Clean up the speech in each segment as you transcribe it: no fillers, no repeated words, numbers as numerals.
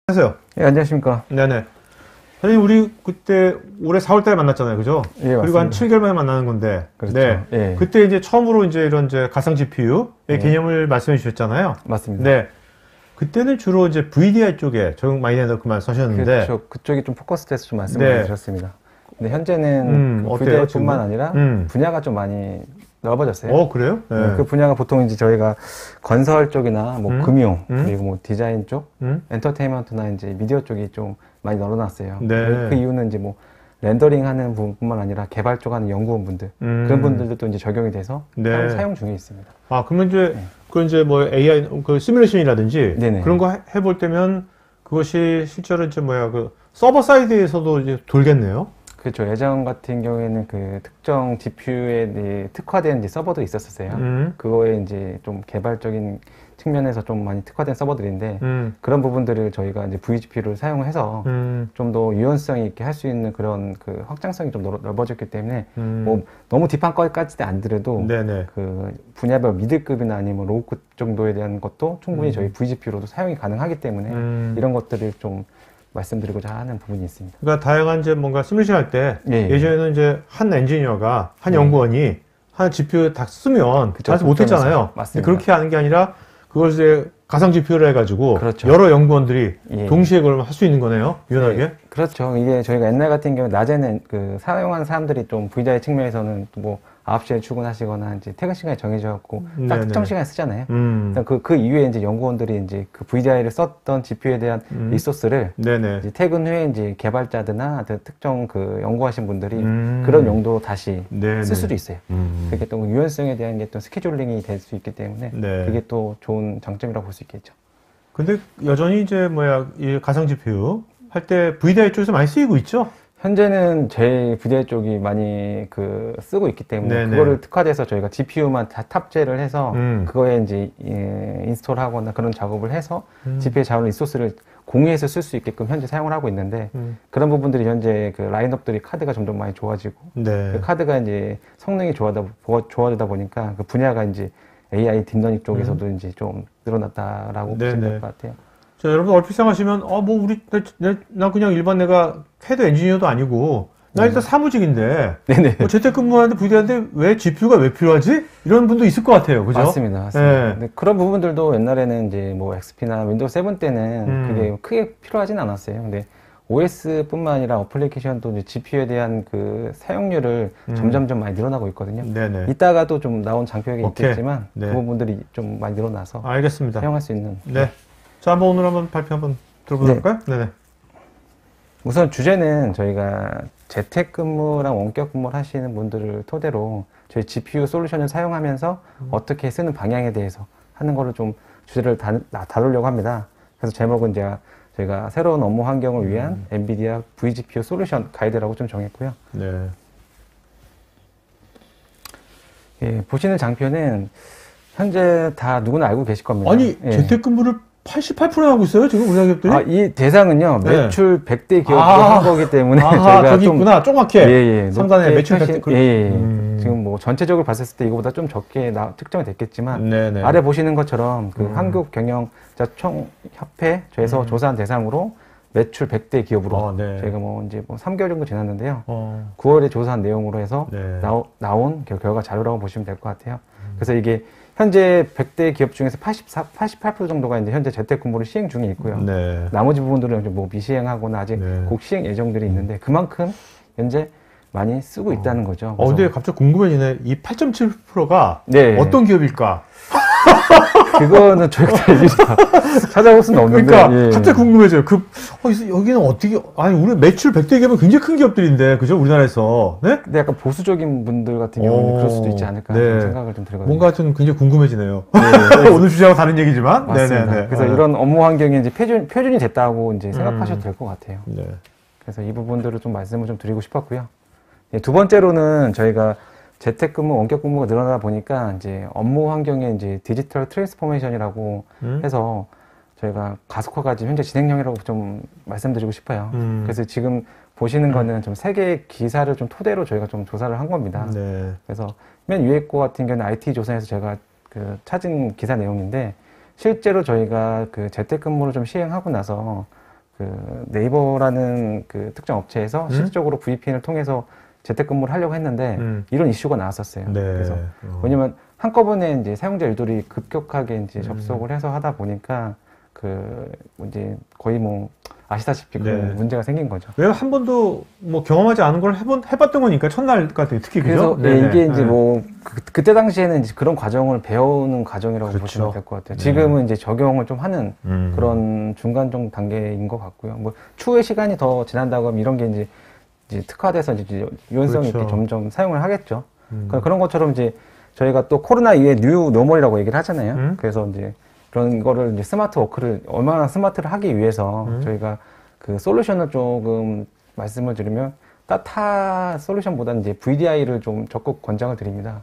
하세요. 예, 안녕하십니까. 네네. 선생님, 우리 그때 올해 4월 달에 만났잖아요. 그죠? 예, 그리고 한 맞습니다. 7개월 만에 만나는 건데. 그렇죠. 네. 예. 그때 이제 처음으로 이제 이런 이제 가상 GPU의 예. 개념을 말씀해 주셨잖아요. 맞습니다. 네. 그때는 주로 이제 VDI 쪽에 적용 많이 된다고 그만 써셨는데. 그렇죠. 그쪽이 좀 포커스돼서 좀 말씀을 네. 드렸습니다. 근데 현재는 그 어때요, VDI뿐만 지금은? 아니라 분야가 좀 많이 넓어졌어요. 그래요? 네. 그 분야가 보통 이제 저희가 건설 쪽이나 뭐 금융 그리고 뭐 디자인 쪽, 엔터테인먼트나 이제 미디어 쪽이 좀 많이 늘어났어요. 네. 그 이유는 이제 뭐 렌더링 하는 분뿐만 아니라 개발 쪽 하는 연구원분들 그런 분들도 이제 적용이 돼서 네. 사용 중에 있습니다. 아, 그러면 이제, 네. 그 이제 뭐 AI, 그 시뮬레이션이라든지 네네. 그런 거 해볼 때면 그것이 실제로 이제 그 서버 사이드에서도 이제 돌겠네요. 그렇죠. 예전 같은 경우에는 그 특정 GPU에 특화된 이제 서버도 있었어요. 그거에 이제 좀 개발적인 측면에서 좀 많이 특화된 서버들인데 그런 부분들을 저희가 이제 vGPU를 사용해서 좀 더 유연성이 있게 할 수 있는 그런 그 확장성이 좀 넓어졌기 때문에 뭐 너무 딥한 것까지 안 들어도 네네. 그 분야별 미들급이나 아니면 로우급 정도에 대한 것도 충분히 저희 vGPU로도 사용이 가능하기 때문에 이런 것들을 좀 말씀드리고자 하는 부분이 있습니다. 그러니까 다양한 이제 뭔가 시뮬레이션 할 때 예. 예전에는 이제 한 엔지니어가 한 예. 연구원이 한 GPU 다 쓰면 그쵸, 다 못했잖아요. 맞습니다. 그렇게 하는 게 아니라 그걸 이제 가상 GPU를 해가지고 그렇죠. 여러 연구원들이 예. 동시에 그걸 할 수 있는 거네요. 유연하게. 네, 그렇죠. 이게 저희가 옛날 같은 경우 낮에는 그 사용하는 사람들이 좀 VDI 측면에서는 뭐 9시에 출근하시거나 이제 퇴근 시간이 정해져갖고 딱 특정 시간에 쓰잖아요. 그 이후에 이제 연구원들이 이제 그 VDI를 썼던 GPU에 대한 리소스를 네네. 이제 퇴근 후에 이제 개발자들이나 특정 그 연구하신 분들이 그런 용도로 다시 네네. 쓸 수도 있어요. 그게 또 유연성에 대한 게 또 스케줄링이 될 수 있기 때문에 네. 그게 또 좋은 장점이라고 볼 수 있겠죠. 근데 여전히 이제 이 가상 GPU 할 때 VDI 쪽에서 많이 쓰이고 있죠? 현재는 제 VDI 쪽이 많이 그 쓰고 있기 때문에 네네. 그거를 특화돼서 저희가 GPU만 다 탑재를 해서 그거에 이제 인스톨하거나 그런 작업을 해서 GPU에 자원 리소스를 공유해서 쓸 수 있게끔 현재 사용을 하고 있는데 그런 부분들이 현재 그 라인업들이 카드가 점점 많이 좋아지고 네. 그 카드가 이제 성능이 좋아지다 보니까 그 분야가 이제 AI 딥러닝 쪽에서도 이제 좀 늘어났다라고 보시면 될 것 같아요. 자, 여러분 얼핏 생각하시면 나 그냥 일반 내가 CAD 엔지니어도 아니고 나 일단 사무직인데 네네. 뭐 재택근무하는데 VDI인데 왜 GPU가 왜 필요하지? 이런 분도 있을 것 같아요. 그죠? 맞습니다. 네. 근데 그런 부분들도 옛날에는 이제 뭐 XP나 윈도우 7 때는 그게 크게 필요하진 않았어요. 근데 OS뿐만 아니라 어플리케이션도 이제 GPU에 대한 그 사용률을 점점점 많이 늘어나고 있거든요. 네네. 이따가도 좀 나온 장표가 오케이. 있겠지만 네. 그 부분들이 좀 많이 늘어나서 알겠습니다. 사용할 수 있는. 네. 자, 오늘 한번 발표 한번 들어보도록 할까요? 네네. 우선 주제는 저희가 재택근무랑 원격근무를 하시는 분들을 토대로 저희 GPU 솔루션을 사용하면서 어떻게 쓰는 방향에 대해서 하는 거를 좀 주제를 다루려고 합니다. 그래서 제목은 저희가 새로운 업무 환경을 위한 엔비디아 vGPU 솔루션 가이드라고 좀 정했고요. 네. 예, 보시는 장표는 현재 다 누구나 알고 계실 겁니다. 아니, 예. 재택근무를 88% 하고 있어요? 지금 우리나라 기업들이? 이 대상은요, 네. 매출 100대 기업으로 한 거기 때문에 저희가 저기 있구나. 조그맣게. 상단에 높게 매출 100대. 지금 뭐 전체적으로 봤을 때 이거보다 좀 적게 측정이 됐겠지만 네네. 아래 보시는 것처럼 그 한국경영자 총협회 저에서 조사한 대상으로 매출 100대 기업으로 네. 저희가 뭐 이제 3개월 정도 지났는데요. 9월에 조사한 내용으로 해서 네. 나온 결과 자료라고 보시면 될 것 같아요. 그래서 이게 현재 100대 기업 중에서 88% 정도가 이제 현재 재택근무를 시행 중에 있고요. 네. 나머지 부분들은 뭐 미시행하거나 아직 네. 곧 시행 예정들이 있는데 그만큼 현재 많이 쓰고 있다는 거죠. 근데 갑자기 궁금해지네. 이 8.7%가 네. 어떤 기업일까? 그거는 저희가 다 얘기 찾아볼 수는 없는데. 그러니까 예. 갑자기 궁금해져요. 여기는 어떻게, 우리 매출 100대 기업은 굉장히 큰 기업들인데, 그죠? 우리나라에서. 네? 근데 약간 보수적인 분들 같은 경우는 그럴 수도 있지 않을까 하는 생각을 좀 들거든요. 뭔가 좀 굉장히 궁금해지네요. 네. 오늘 주제하고 다른 얘기지만. 맞습니다. 네네네. 그래서 이런 업무 환경이 이제 표준이 됐다고 이제 생각하셔도 될 것 같아요. 네. 그래서 이 부분들을 좀 말씀을 좀 드리고 싶었고요. 두 번째로는 저희가 재택근무, 원격근무가 늘어나다 보니까 이제 업무 환경에 이제 디지털 트랜스포메이션이라고 해서 저희가 가속화가 지금 현재 진행형이라고 좀 말씀드리고 싶어요. 그래서 지금 보시는 거는 좀 세계 기사를 좀 토대로 저희가 좀 조사를 한 겁니다. 네. 그래서 맨 위에 거 같은 경우는 IT 조사에서 제가 그 찾은 기사 내용인데 실제로 저희가 그 재택근무를 좀 시행하고 나서 그 네이버라는 그 특정 업체에서 실질적으로 VPN을 통해서 재택근무를 하려고 했는데 이런 이슈가 나왔었어요. 네. 그래서 왜냐면 한꺼번에 이제 사용자 일들이 급격하게 이제 접속을 해서 하다 보니까 그 이제 거의 뭐 아시다시피 그 네. 문제가 생긴 거죠. 왜 한 번도 뭐 경험하지 않은 걸 해봤던 거니까 첫날 같은 게 특히 그래서 그죠? 예, 네네. 이게 이제 네. 뭐 그때 당시에는 이제 그런 과정을 배우는 과정이라고 그렇죠. 보시면 될 것 같아요. 네. 지금은 이제 적용을 좀 하는 그런 그런 중간 정도 단계인 것 같고요. 뭐 추후에 시간이 더 지난다고 하면 이런 게 이제 특화돼서 이제 유연성 그렇죠. 있게 점점 사용을 하겠죠. 그런 것처럼 이제 저희가 또 코로나 이후에 뉴 노멀이라고 얘기를 하잖아요. 그래서 이제 그런 거를 이제 스마트 워크를 얼마나 스마트를 하기 위해서 저희가 그 솔루션을 조금 말씀을 드리면 따타 솔루션보다는 이제 VDI를 좀 적극 권장을 드립니다.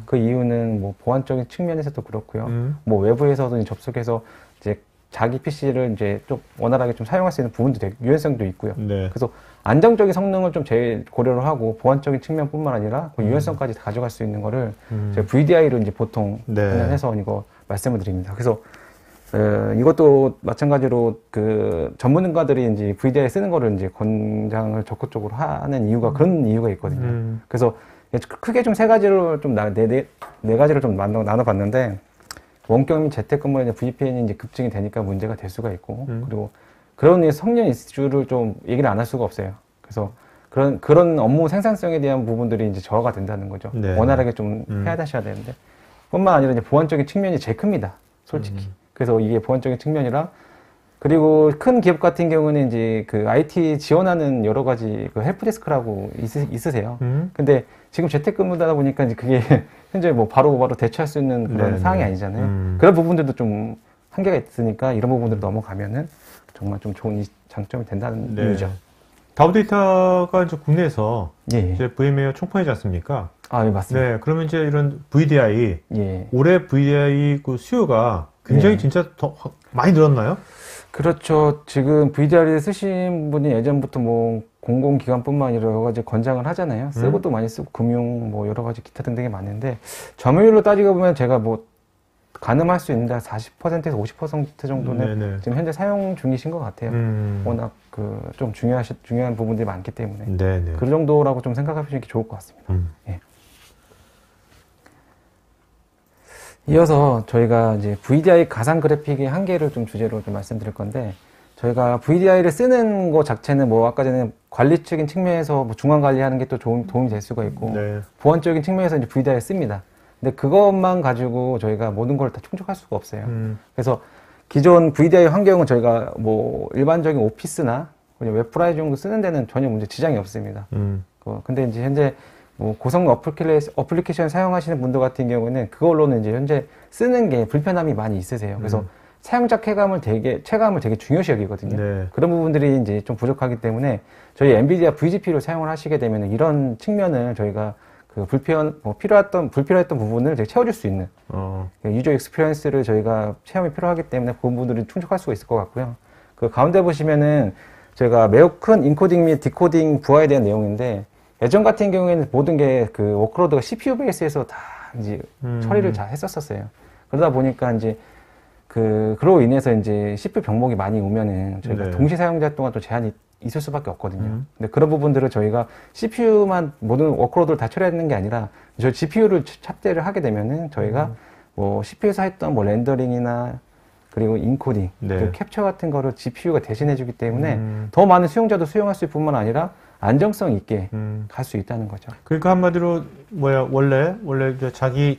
그 이유는 뭐 보안적인 측면에서도 그렇고요. 뭐 외부에서도 접속해서 이제 자기 PC를 이제 좀 원활하게 좀 사용할 수 있는 부분도 되게 유연성도 있고요. 네. 그래서 안정적인 성능을 좀 제일 고려를 하고 보안적인 측면뿐만 아니라 그 유연성까지 가져갈 수 있는 거를 제가 VDI로 이제 보통 네. 해서 이거 말씀을 드립니다. 그래서 이것도 마찬가지로 그 전문가들이 이제 VDI 쓰는 거를 이제 권장을 적극적으로 하는 이유가 그런 이유가 있거든요. 그래서 크게 좀 세 가지로 좀 네 가지를 좀 나눠봤는데 원격 및 재택근무에 이제 VPN이 이제 급증이 되니까 문제가 될 수가 있고 그리고 그런 성능 이슈를 좀 얘기를 안 할 수가 없어요. 그래서 그런 업무 생산성에 대한 부분들이 이제 저하가 된다는 거죠. 네. 원활하게 좀 해야 되는데 뿐만 아니라 이제 보안적인 측면이 제일 큽니다. 솔직히. 그래서 이게 보안적인 측면이랑 그리고 큰 기업 같은 경우는 이제 그 IT 지원하는 여러 가지 그 헬프데스크라고 있으세요. 근데 지금 재택근무다 보니까 이제 그게 현재 뭐 바로 대처할 수 있는 그런 네네. 상황이 아니잖아요. 그런 부분들도 좀 한계가 있으니까 이런 부분들 넘어가면은 정말 좀 좋은 장점이 된다는 네. 이유죠. 다우데이터가 이제 국내에서 예. 이제 VM웨어 총판이지 않습니까? 아, 예, 맞습니다. 네. 그러면 이제 이런 VDI 예. 올해 VDI 그 수요가 굉장히 네. 진짜 더 많이 늘었나요? 그렇죠. 지금 VDR을 쓰신 분이 예전부터 뭐 공공기관뿐만 아니라 여러 가지 권장을 하잖아요. 쓰고도 많이 쓰고 금융 뭐 여러 가지 기타 등등이 많은데 점유율로 따지고 보면 제가 뭐 가늠할 수 있는데 40%에서 50% 정도는 네네. 지금 현재 사용 중이신 것 같아요. 워낙 그 좀 중요한 부분들이 많기 때문에 네네. 그 정도라고 좀 생각하시는 게 좋을 것 같습니다. 예. 이어서 저희가 이제 VDI 가상 그래픽의 한계를 좀 주제로 좀 말씀드릴 건데 저희가 VDI를 쓰는 것 자체는 뭐 아까 전에 관리적인 측면에서 뭐 중간 관리하는 게 또 도움이 될 수가 있고 네. 보안적인 측면에서 이제 VDI를 씁니다. 근데 그것만 가지고 저희가 모든 걸 다 충족할 수가 없어요. 그래서 기존 VDI 환경은 저희가 뭐 일반적인 오피스나 그냥 웹프라이 정도 쓰는 데는 전혀 문제 지장이 없습니다. 근데 이제 현재 뭐 고성능 어플리케이션 사용하시는 분들 같은 경우는 그걸로는 이제 현재 쓰는 게 불편함이 많이 있으세요. 그래서 사용자 체감을 되게 중요시 여기거든요. 네. 그런 부분들이 이제 좀 부족하기 때문에 저희 엔비디아 VGP로 사용을 하시게 되면 이런 측면을 저희가 그 불필요했던 부분을 되게 채워줄 수 있는 유저 익스피리언스를 저희가 체험이 필요하기 때문에 그 부분들을 충족할 수가 있을 것 같고요. 그 가운데 보시면은 저희가 매우 큰 인코딩 및 디코딩 부하에 대한 내용인데 예전 같은 경우에는 모든 게 그 워크로드가 CPU 베이스에서 다 이제 처리를 잘 했었어요. 그러다 보니까 이제 그로 인해서 이제 CPU 병목이 많이 오면은 저희가 네. 동시 사용자 동안 또 제한이 있을 수밖에 없거든요. 근데 그런 부분들을 저희가 CPU만 모든 워크로드를 다 처리하는 게 아니라 저 GPU를 탑재를 하게 되면은 저희가 뭐 CPU에서 했던 뭐 렌더링이나 그리고 인코딩, 네. 그리고 capture 같은 거를 GPU가 대신해주기 때문에 더 많은 수용자도 수용할 수 있을 뿐만 아니라 안정성 있게 갈 수 있다는 거죠. 그러니까 한마디로 원래 이제 자기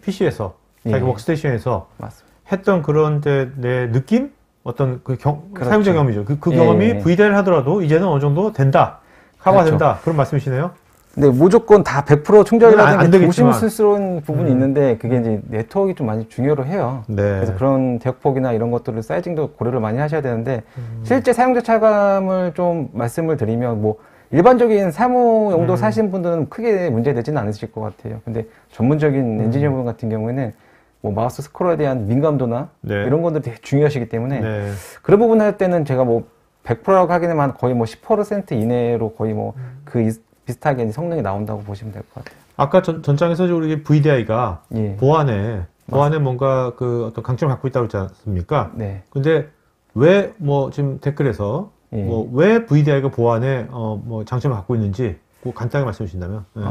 PC에서 자기 예. 워크스테이션에서 맞습니다. 했던 그런 내 느낌? 어떤 그렇죠. 사용자 경험이죠. 그 예. 경험이 VDI를 하더라도 이제는 어느 정도 된다. 커버가 그렇죠. 된다. 그런 말씀이시네요. 근데 무조건 다 100% 충전이라는 안 게 되겠지만. 조심스러운 부분이 있는데 그게 이제 네트워크가 좀 많이 중요로 해요. 네. 그래서 그런 대역폭이나 이런 것들을 사이징도 고려를 많이 하셔야 되는데 실제 사용자 차감을 좀 말씀을 드리면 뭐 일반적인 사무 용도 사시는 분들은 크게 문제되지는 않으실 것 같아요. 근데 전문적인 엔지니어분 같은 경우에는 뭐 마우스 스크롤에 대한 민감도나 네. 이런 것들이 되게 중요하시기 때문에 네. 그런 부분 할 때는 제가 뭐 100%라고 하기는 거의 뭐 10% 이내로 거의 뭐 비슷하게 성능이 나온다고 보시면 될 것 같아요. 아까 전장에서 우리 VDI가 예. 보안에 뭔가 그 어떤 강점을 갖고 있다고 그러지 않습니까? 네. 근데 왜 뭐 지금 댓글에서 예. 뭐 왜 VDI가 보안에 뭐 장점을 갖고 있는지 꼭 간단하게 말씀해 주신다면. 예.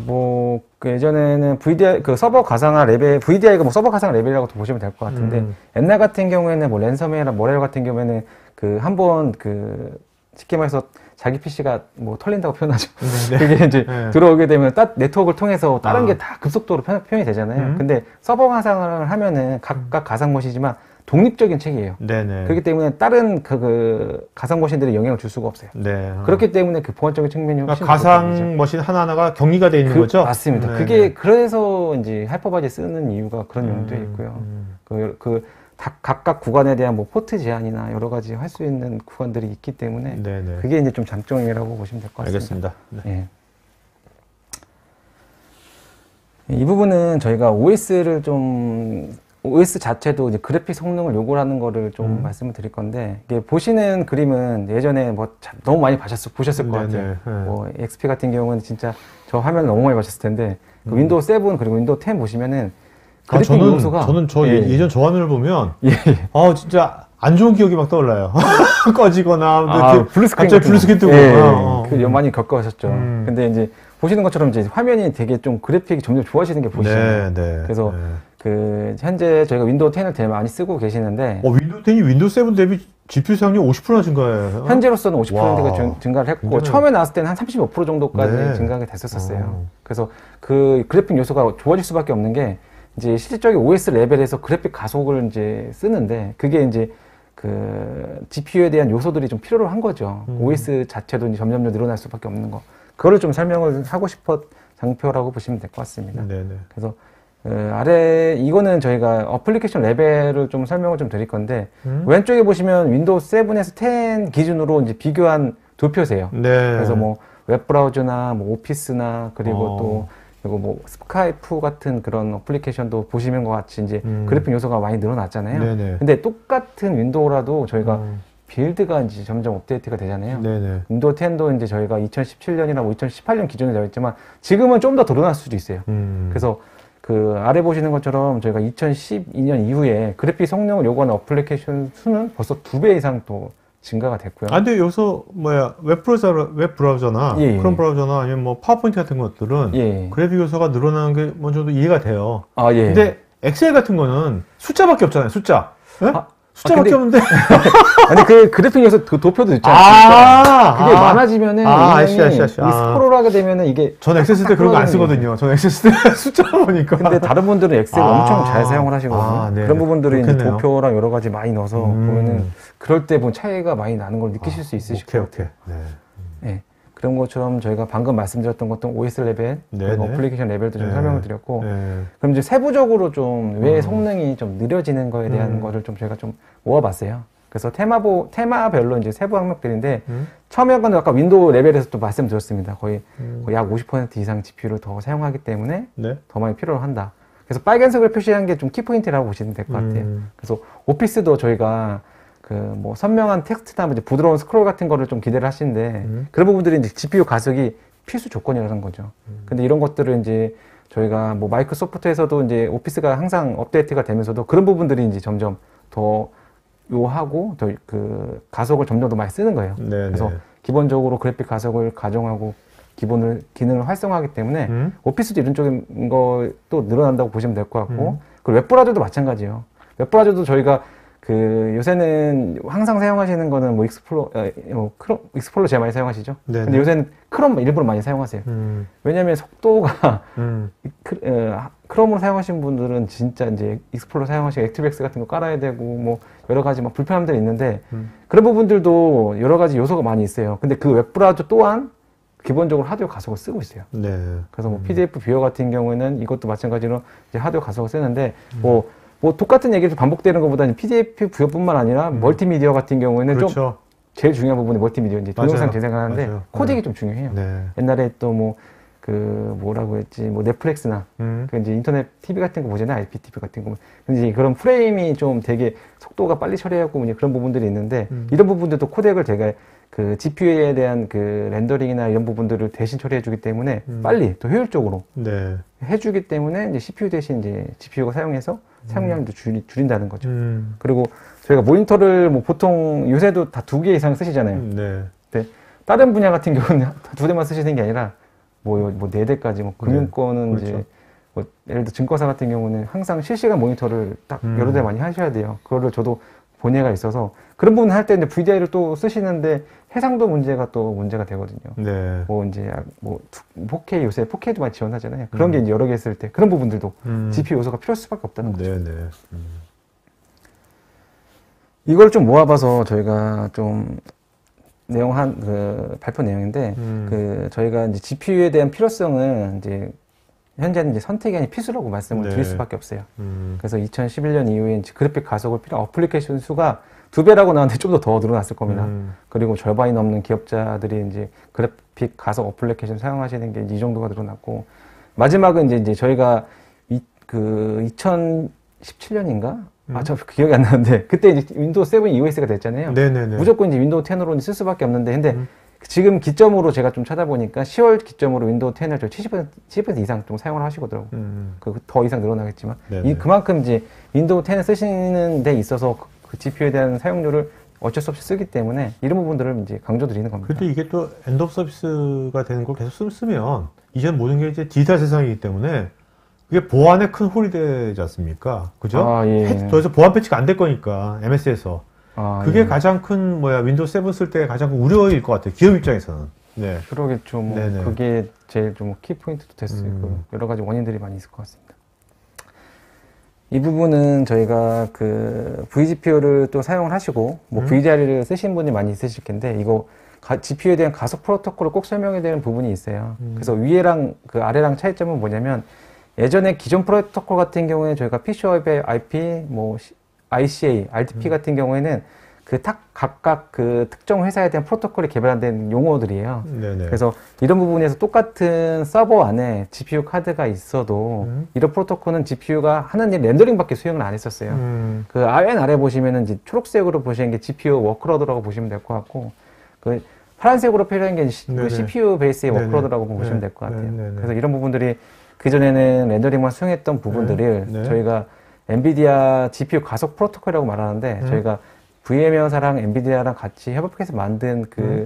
뭐, 그 예전에는 VDI, 그 서버 가상화 레벨, VDI가 뭐 서버 가상화 레벨이라고 보시면 될 것 같은데, 옛날 같은 경우에는 뭐 랜섬웨어나 뭐레일 같은 경우에는 그 한번 그, 쉽게 말해서 자기 PC가 뭐 털린다고 표현하죠. 그게 이제 네. 들어오게 되면 네트워크를 통해서 다른 아. 게 다 급속도로 표현이 되잖아요. 근데 서버 가상화를 하면은 각각 가상머신이지만 독립적인 책이에요. 네네. 그렇기 때문에 다른 그 가상머신들이 영향을 줄 수가 없어요. 네. 그렇기 때문에 그 보안적인 측면이 훨씬 그러니까 더 높아지죠. 가상 머신 하나하나가 격리가 돼 있는 거죠? 맞습니다. 네, 그게 네. 그래서 이제 하이퍼바지 쓰는 이유가 그런 용도 있고요. 각각 구간에 대한 뭐 포트 제한이나 여러 가지 할 수 있는 구간들이 있기 때문에 네네. 그게 이제 좀 장점이라고 보시면 될 것 같습니다. 알겠습니다. 네. 예. 이 부분은 저희가 OS 자체도 이제 그래픽 성능을 요구하는 거를 좀 말씀을 드릴 건데, 이게 보시는 그림은 예전에 뭐 너무 많이 보셨을 것 네네. 같아요. 네. 뭐 XP 같은 경우는 진짜 저 화면 너무 많이 보셨을 텐데, 그 윈도우 7 그리고 윈도우 10 보시면은 그래픽 요소가 저는 예전 저 화면을 보면 예. 진짜 안 좋은 기억이 막 떠올라요. 꺼지거나 블루스크린 갑자기 블루스크린 뜨고 그 많이 겪어하셨죠. 근데 이제 보시는 것처럼 이제 화면이 되게 좀 그래픽이 점점 좋아지는 게 보이시죠. 네. 그래서 그 현재 저희가 윈도우 10을 되게 많이 쓰고 계시는데 윈도우 10이 윈도우 7 대비 GPU 사용률 50%나 증가해요. 현재로서는 50%가 와. 증가를 했고, 굉장히- 처음에 나왔을 때는 한 35% 정도까지 네. 증가가 됐었어요. 그래서 그 그래픽 요소가 좋아질 수밖에 없는 게 이제 실질적인 OS 레벨에서 그래픽 가속을 이제 쓰는데, 그게 이제 그 GPU에 대한 요소들이 좀 필요로 한 거죠. OS 자체도 이제 점점 늘어날 수밖에 없는 거. 그거를 좀 설명을 하고 싶어 장표라고 보시면 될 것 같습니다. 네네. 그래서 아래 이거는 저희가 어플리케이션 레벨을 좀 설명을 좀 드릴 건데, 왼쪽에 보시면 윈도우 7에서 10 기준으로 이제 비교한 도표세요. 네. 그래서 뭐 웹브라우저나 뭐 오피스나 그리고 또 그리고 뭐 스카이프 같은 그런 어플리케이션도 보시면 것 같이 이제 그래픽 요소가 많이 늘어났잖아요. 네네. 근데 똑같은 윈도우라도 저희가 빌드가 이제 점점 업데이트가 되잖아요. 네네. 윈도우 10도 이제 저희가 2017년이나 뭐 2018년 기준에 되어 있지만 지금은 좀 더 늘어날 수도 있어요. 그래서 그 아래 보시는 것처럼 저희가 2012년 이후에 그래픽 성능을 요구하는 어플리케이션 수는 벌써 2배 이상 또 증가가 됐고요. 근데 여기서 웹브라우저나 예. 크롬 브라우저나 아니면 뭐 파워포인트 같은 것들은 예. 그래픽 요소가 늘어나는 게 먼저 이해가 돼요. 예. 근데 엑셀 같은 거는 숫자밖에 없잖아요. 숫자. 예? 숫자밖에 근데- 없는데. 아니 그 그래픽 요소 그 도표도 있잖아요. 그게 많아지면은 아시. 이 스크롤 하게 되면은 이게 전 엑셀 쓸 때 그런 거 안 쓰거든요. 전 엑셀 쓸 때 숫자 보니까. 근데 다른 분들은 엑셀 엄청 잘 사용을 하시거든요. 네. 그런 부분들이 이제 그렇겠네요. 도표랑 여러 가지 많이 넣어서 보면은 그럴 때 보면 차이가 많이 나는 걸 느끼실 수 있으실 것 같아요. 네. 네. 그런 것처럼 저희가 방금 말씀드렸던 것도 OS 레벨, 네네. 그리고 어플리케이션 레벨도 좀 네. 설명을 드렸고, 네. 그럼 이제 세부적으로 좀 왜 성능이 좀 느려지는 거에 대한 거를 좀 저희가 좀 모아봤어요. 그래서 테마별로 이제 세부 항목들인데, 처음에 건 아까 윈도우 레벨에서 또 말씀드렸습니다. 거의 약 50% 이상 GPU를 더 사용하기 때문에 네. 더 많이 필요로 한다. 그래서 빨간색을 표시한 게 좀 키포인트라고 보시면 될 것 같아요. 그래서 오피스도 저희가 그 뭐 선명한 텍스트나 이제 부드러운 스크롤 같은 거를 좀 기대를 하시는데 그런 부분들이 이제 GPU 가속이 필수 조건이라는 거죠. 근데 이런 것들을 이제 저희가 뭐 마이크로소프트에서도 이제 오피스가 항상 업데이트가 되면서도 그런 부분들이 이제 점점 더 요하고 더 그 가속을 점점 더 많이 쓰는 거예요. 네네. 그래서 기본적으로 그래픽 가속을 가정하고 기능을 활성화하기 때문에 오피스도 이런 쪽인 것도 늘어난다고 보시면 될 것 같고, 그리고 웹브라우저도 마찬가지예요. 웹브라우저도 저희가 그 요새는 항상 사용하시는 거는 뭐 익스플로러 제일 많이 사용하시죠. 네네. 근데 요새는 크롬 일부러 많이 사용하세요. 왜냐하면 속도가 크롬으로 사용하시는 분들은 진짜 이제 익스플로러 사용하시고 액티브엑스 같은 거 깔아야 되고 뭐 여러 가지 막 불편함들이 있는데 그런 부분들도 여러 가지 요소가 많이 있어요. 근데 그 웹브라우저 또한 기본적으로 하드웨어 가속을 쓰고 있어요. 네. 그래서 뭐 PDF 뷰어 같은 경우에는 이것도 마찬가지로 이제 하드웨어 가속을 쓰는데 뭐 똑같은 얘기를 반복되는 것보다는 PDF 뷰어뿐만 아니라 멀티미디어 같은 경우에는 그렇죠. 좀 제일 중요한 부분이 멀티미디어 이제 맞아요. 동영상 재생하는데 맞아요. 코덱이 좀 중요해요. 네. 옛날에 또 뭐 그 뭐라고 했지 뭐 넷플릭스나 그 이제 인터넷 TV 같은 거 보잖아요. IPTV 같은 거. 근데 이제 그런 프레임이 좀 되게 속도가 빨리 처리하고 이제 그런 부분들이 있는데 이런 부분들도 코덱을 제가 그 GPU에 대한 그 렌더링이나 이런 부분들을 대신 처리해주기 때문에 빨리 더 효율적으로 네. 해주기 때문에 이제 CPU 대신 이제 GPU가 사용해서 사용량도 줄인다는 거죠. 그리고 저희가 모니터를 뭐 보통 요새도 다 2개 이상 쓰시잖아요. 네. 근데 다른 분야 같은 경우는 2대만 쓰시는 게 아니라 뭐 4대까지 뭐 금융권은 그렇죠. 이제 뭐 예를 들어 증권사 같은 경우는 항상 실시간 모니터를 딱 여러 대 많이 하셔야 돼요. 그거를 저도 본 예가 있어서 그런 부분 할 때 이제 VDI를 또 쓰시는데 해상도 문제가 되거든요. 네. 뭐 이제 뭐 4K 요새 4K도 많이 지원하잖아요. 그런 게 이제 여러 개 있을 때 그런 부분들도 GPU 요소가 필요할 수밖에 없다는 거죠. 네, 네. 이걸 좀 모아봐서 저희가 좀 발표 내용인데 저희가 이제 GPU에 대한 필요성은 이제 현재는 이제 선택이 아닌 필수라고 말씀을 드릴 수밖에 없어요. 그래서 2011년 이후에 이제 그래픽 가속을 필요한 어플리케이션 수가 2배라고 나왔는데 좀 더 늘어났을 겁니다. 그리고 절반이 넘는 기업자들이 이제 그래픽 가속 어플리케이션 사용하시는 게 이 정도가 늘어났고, 마지막은 이제 저희가 2017년인가? 저 기억이 안 나는데, 그때 이제 윈도우 7 EOS가 됐잖아요. 네네네. 무조건 이제 윈도우 10으로 쓸 수밖에 없는데, 근데 지금 기점으로 제가 좀 찾아보니까 10월 기점으로 윈도우 10을 저 70% 이상 좀 사용을 하시더라고요. 더 이상 늘어나겠지만. 그만큼 이제 윈도우 10을 쓰시는 데 있어서 그 GPU에 대한 사용료를 어쩔 수 없이 쓰기 때문에 이런 부분들을 이제 강조드리는 겁니다. 근데 이게 또 엔드 오브 서비스가 되는 걸 계속 쓰면 이전 모든 게 이제 디지털 세상이기 때문에 그게 보안에 큰 홀이 되지 않습니까? 그죠? 예. 더 이상 보안 패치가 안 될 거니까, MS에서. 그게 예. 가장 큰, 윈도우 7 쓸 때 가장 큰 우려일 것 같아요. 기업 입장에서는. 네. 그러겠죠. 뭐 네네. 그게 제일 좀 키포인트도 될 수 있고, 여러 가지 원인들이 많이 있을 것 같습니다. 이 부분은 저희가 vGPU를 또 사용을 하시고, 뭐 VDR을 쓰신 분이 많이 있으실 텐데, 이거 GPU에 대한 가속 프로토콜을 꼭 설명해야 되는 부분이 있어요. 그래서 위에랑 아래랑 차이점은 뭐냐면, 예전에 기존 프로토콜 같은 경우에 저희가 PCOI IP, 뭐 ICA, RDP 같은 경우에는 각각 특정 회사에 대한 프로토콜이 개발된 용어들이에요. 네네. 그래서 이런 부분에서 똑같은 서버 안에 GPU 카드가 있어도 이런 프로토콜은 GPU가 하는 일 렌더링밖에 수행을 안 했었어요. 맨 아래 보시면은 이제 초록색으로 보시는 게 GPU 워크로드라고 보시면 될 것 같고, 파란색으로 표현한 게 CPU 베이스의 워크로드라고 보시면 될 것 같아요. 그래서 이런 부분들이 그전에는 렌더링만 수행했던 부분들을 저희가 엔비디아 GPU 가속 프로토콜이라고 말하는데, 저희가 VM웨어사랑 엔비디아랑 같이 협업해서 만든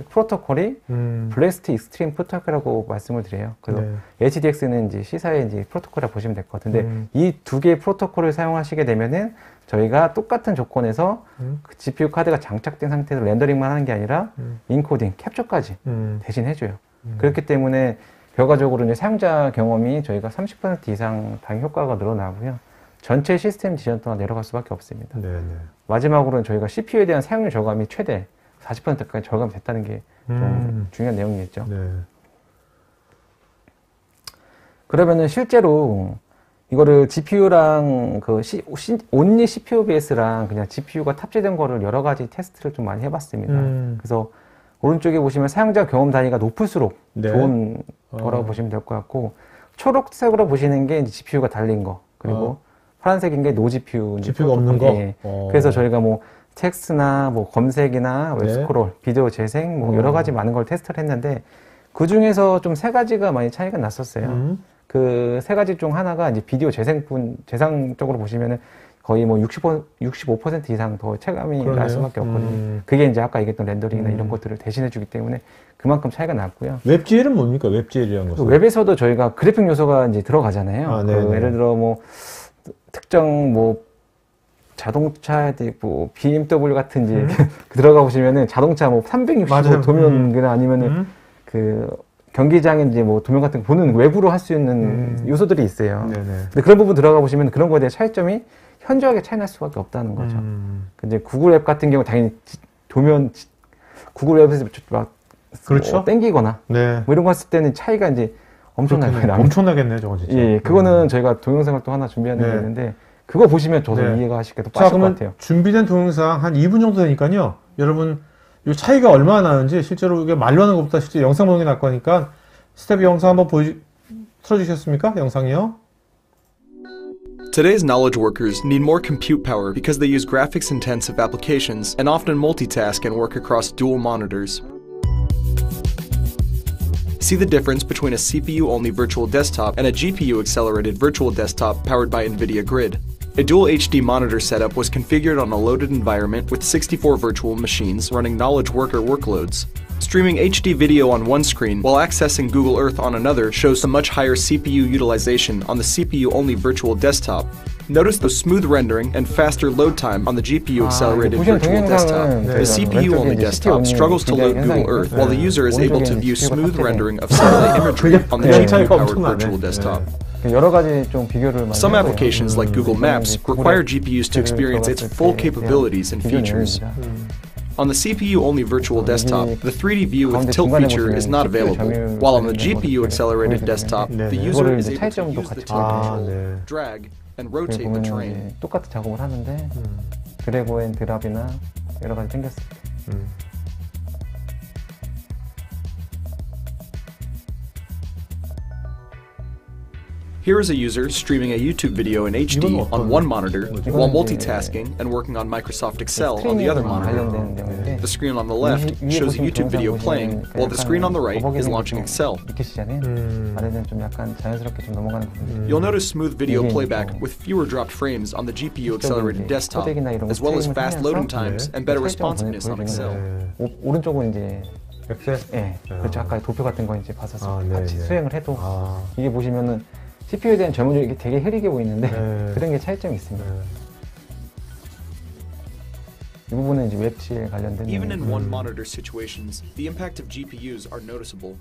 프로토콜이 블래스트 익스트림 프로토콜이라고 말씀을 드려요. 그래서 HDX는 이제 C사의 이제 프로토콜이라고 보시면 될 것 같은데, 이 두 개의 프로토콜을 사용하시게 되면은 저희가 똑같은 조건에서 그 GPU 카드가 장착된 상태에서 렌더링만 하는 게 아니라 인코딩, 캡처까지 대신 해줘요. 그렇기 때문에 결과적으로 이제 사용자 경험이 저희가 30% 이상 당연 효과가 늘어나고요. 전체 시스템 디자인 동안 내려갈 수밖에 없습니다. 네네. 마지막으로는 저희가 CPU에 대한 사용료 절감이 최대 40%까지 절감이 됐다는 게 좀 중요한 내용이겠죠. 네. 그러면은 실제로 이거를 GPU랑 온리 CPU 베이스랑 그냥 GPU가 탑재된 거를 여러 가지 테스트를 좀 많이 해봤습니다. 그래서 오른쪽에 보시면 사용자 경험 단위가 높을수록 좋은 거라고 보시면 될 것 같고, 초록색으로 보시는 게 이제 GPU가 달린 거, 그리고 파란색인 게 노 GPU. GPU가 없는 거? 예. 그래서 저희가 뭐 텍스트나 뭐 검색이나 웹스크롤, 비디오 재생, 뭐 여러 가지 많은 걸 테스트를 했는데, 그 중에서 좀 3가지가 많이 차이가 났었어요. 그 3가지 중 하나가 이제 비디오 재생적으로 보시면은 거의 뭐 65% 이상 더 체감이 날 수밖에 없거든요. 그게 이제 아까 얘기했던 렌더링이나 이런 것들을 대신해주기 때문에 그만큼 차이가 났고요. 웹GL은 뭡니까? 웹GL이라는 것은? 웹에서도 저희가 그래픽 요소가 이제 들어가잖아요. 예를 들어 뭐 특정 뭐 자동차에 뭐 BMW 같은 이제 들어가 보시면은 자동차 뭐 365 도면이나 아니면은 경기장에 이제 뭐 도면 같은 거 보는 외부로 할 수 있는 요소들이 있어요. 근데 그런 부분 들어가 보시면 그런 거에 대한 차이점이 현저하게 차이 날 수밖에 없다는 거죠. 근데 구글 앱 같은 경우 당연히 구글 앱에서 막 그렇죠. 땡기거나 뭐 이런 거 했을 때는 차이가 이제 엄청나겠네, 저거 진짜. 예, 그거는 저희가 동영상을 또 하나 준비하는 게 있는데, 그거 보시면 저도 이해가 하시게 더 빠질 것 같아요. 준비된 동영상 한 2분 정도 되니까요. 여러분, 이 차이가 얼마나 나는지 실제로 이게 말로 하는 것보다 실제 영상 보는 게 나을 거니까 스텝 영상 한번 틀어주셨습니까? 영상이요. Today's knowledge workers need more compute power because they use graphics-intensive applications and often multitask and work across dual monitors. See the difference between a CPU-only virtual desktop and a GPU-accelerated virtual desktop powered by NVIDIA Grid. A dual HD monitor setup was configured on a loaded environment with 64 virtual machines running Knowledge Worker workloads. Streaming HD video on one screen while accessing Google Earth on another shows a much higher CPU utilization on the CPU-only virtual desktop. Notice the smooth rendering and faster load time on the GPU-accelerated 보시는 virtual desktop. 동영상은 The CPU-only desktop struggles to load Google Earth while the user is able to view smooth rendering of satellite imagery on the GPU-powered virtual desktop. 여러 가지 좀 비교를 많이 Some 해봐요. applications like Google Maps require GPUs to experience its full capabilities and features. On the CPU-only virtual desktop, the 3D view with tilt feature is not available, while on the GPU-accelerated desktop, the user is able to use the tilt control, drag, and rotate the terrain. 이제 똑같은 작업을 하는데 드래그 앤 드랍이나 여러 가지 생겼습니다. Here is a user streaming a YouTube video in HD on one monitor while multitasking and working on Microsoft Excel on the other monitor. 관련된 내용인데 The screen on the left shows a YouTube video playing, while the screen on the right is launching Excel. 느끼시잖아요. 아래는 좀 약간 자연스럽게 좀 넘어가는 부분들. You'll notice smooth video playback with fewer dropped frames on the GPU-accelerated desktop, as well as fast loading times and better responsiveness on Excel. 오른쪽은 이제 엑셀? 예, 그렇죠. 아까 도표 같은 거 이제 봐서 네, 같이 네. 수행을 해도 이게 보시면은 CPU에 대한 전문적이 이게 되게 흐리게 보이는데 네. 그런 게 차이점이 있습니다. 이 부분은 이제 웹GL 관련된 Even in 내용. one monitor situations, the impact of GPUs are noticeable.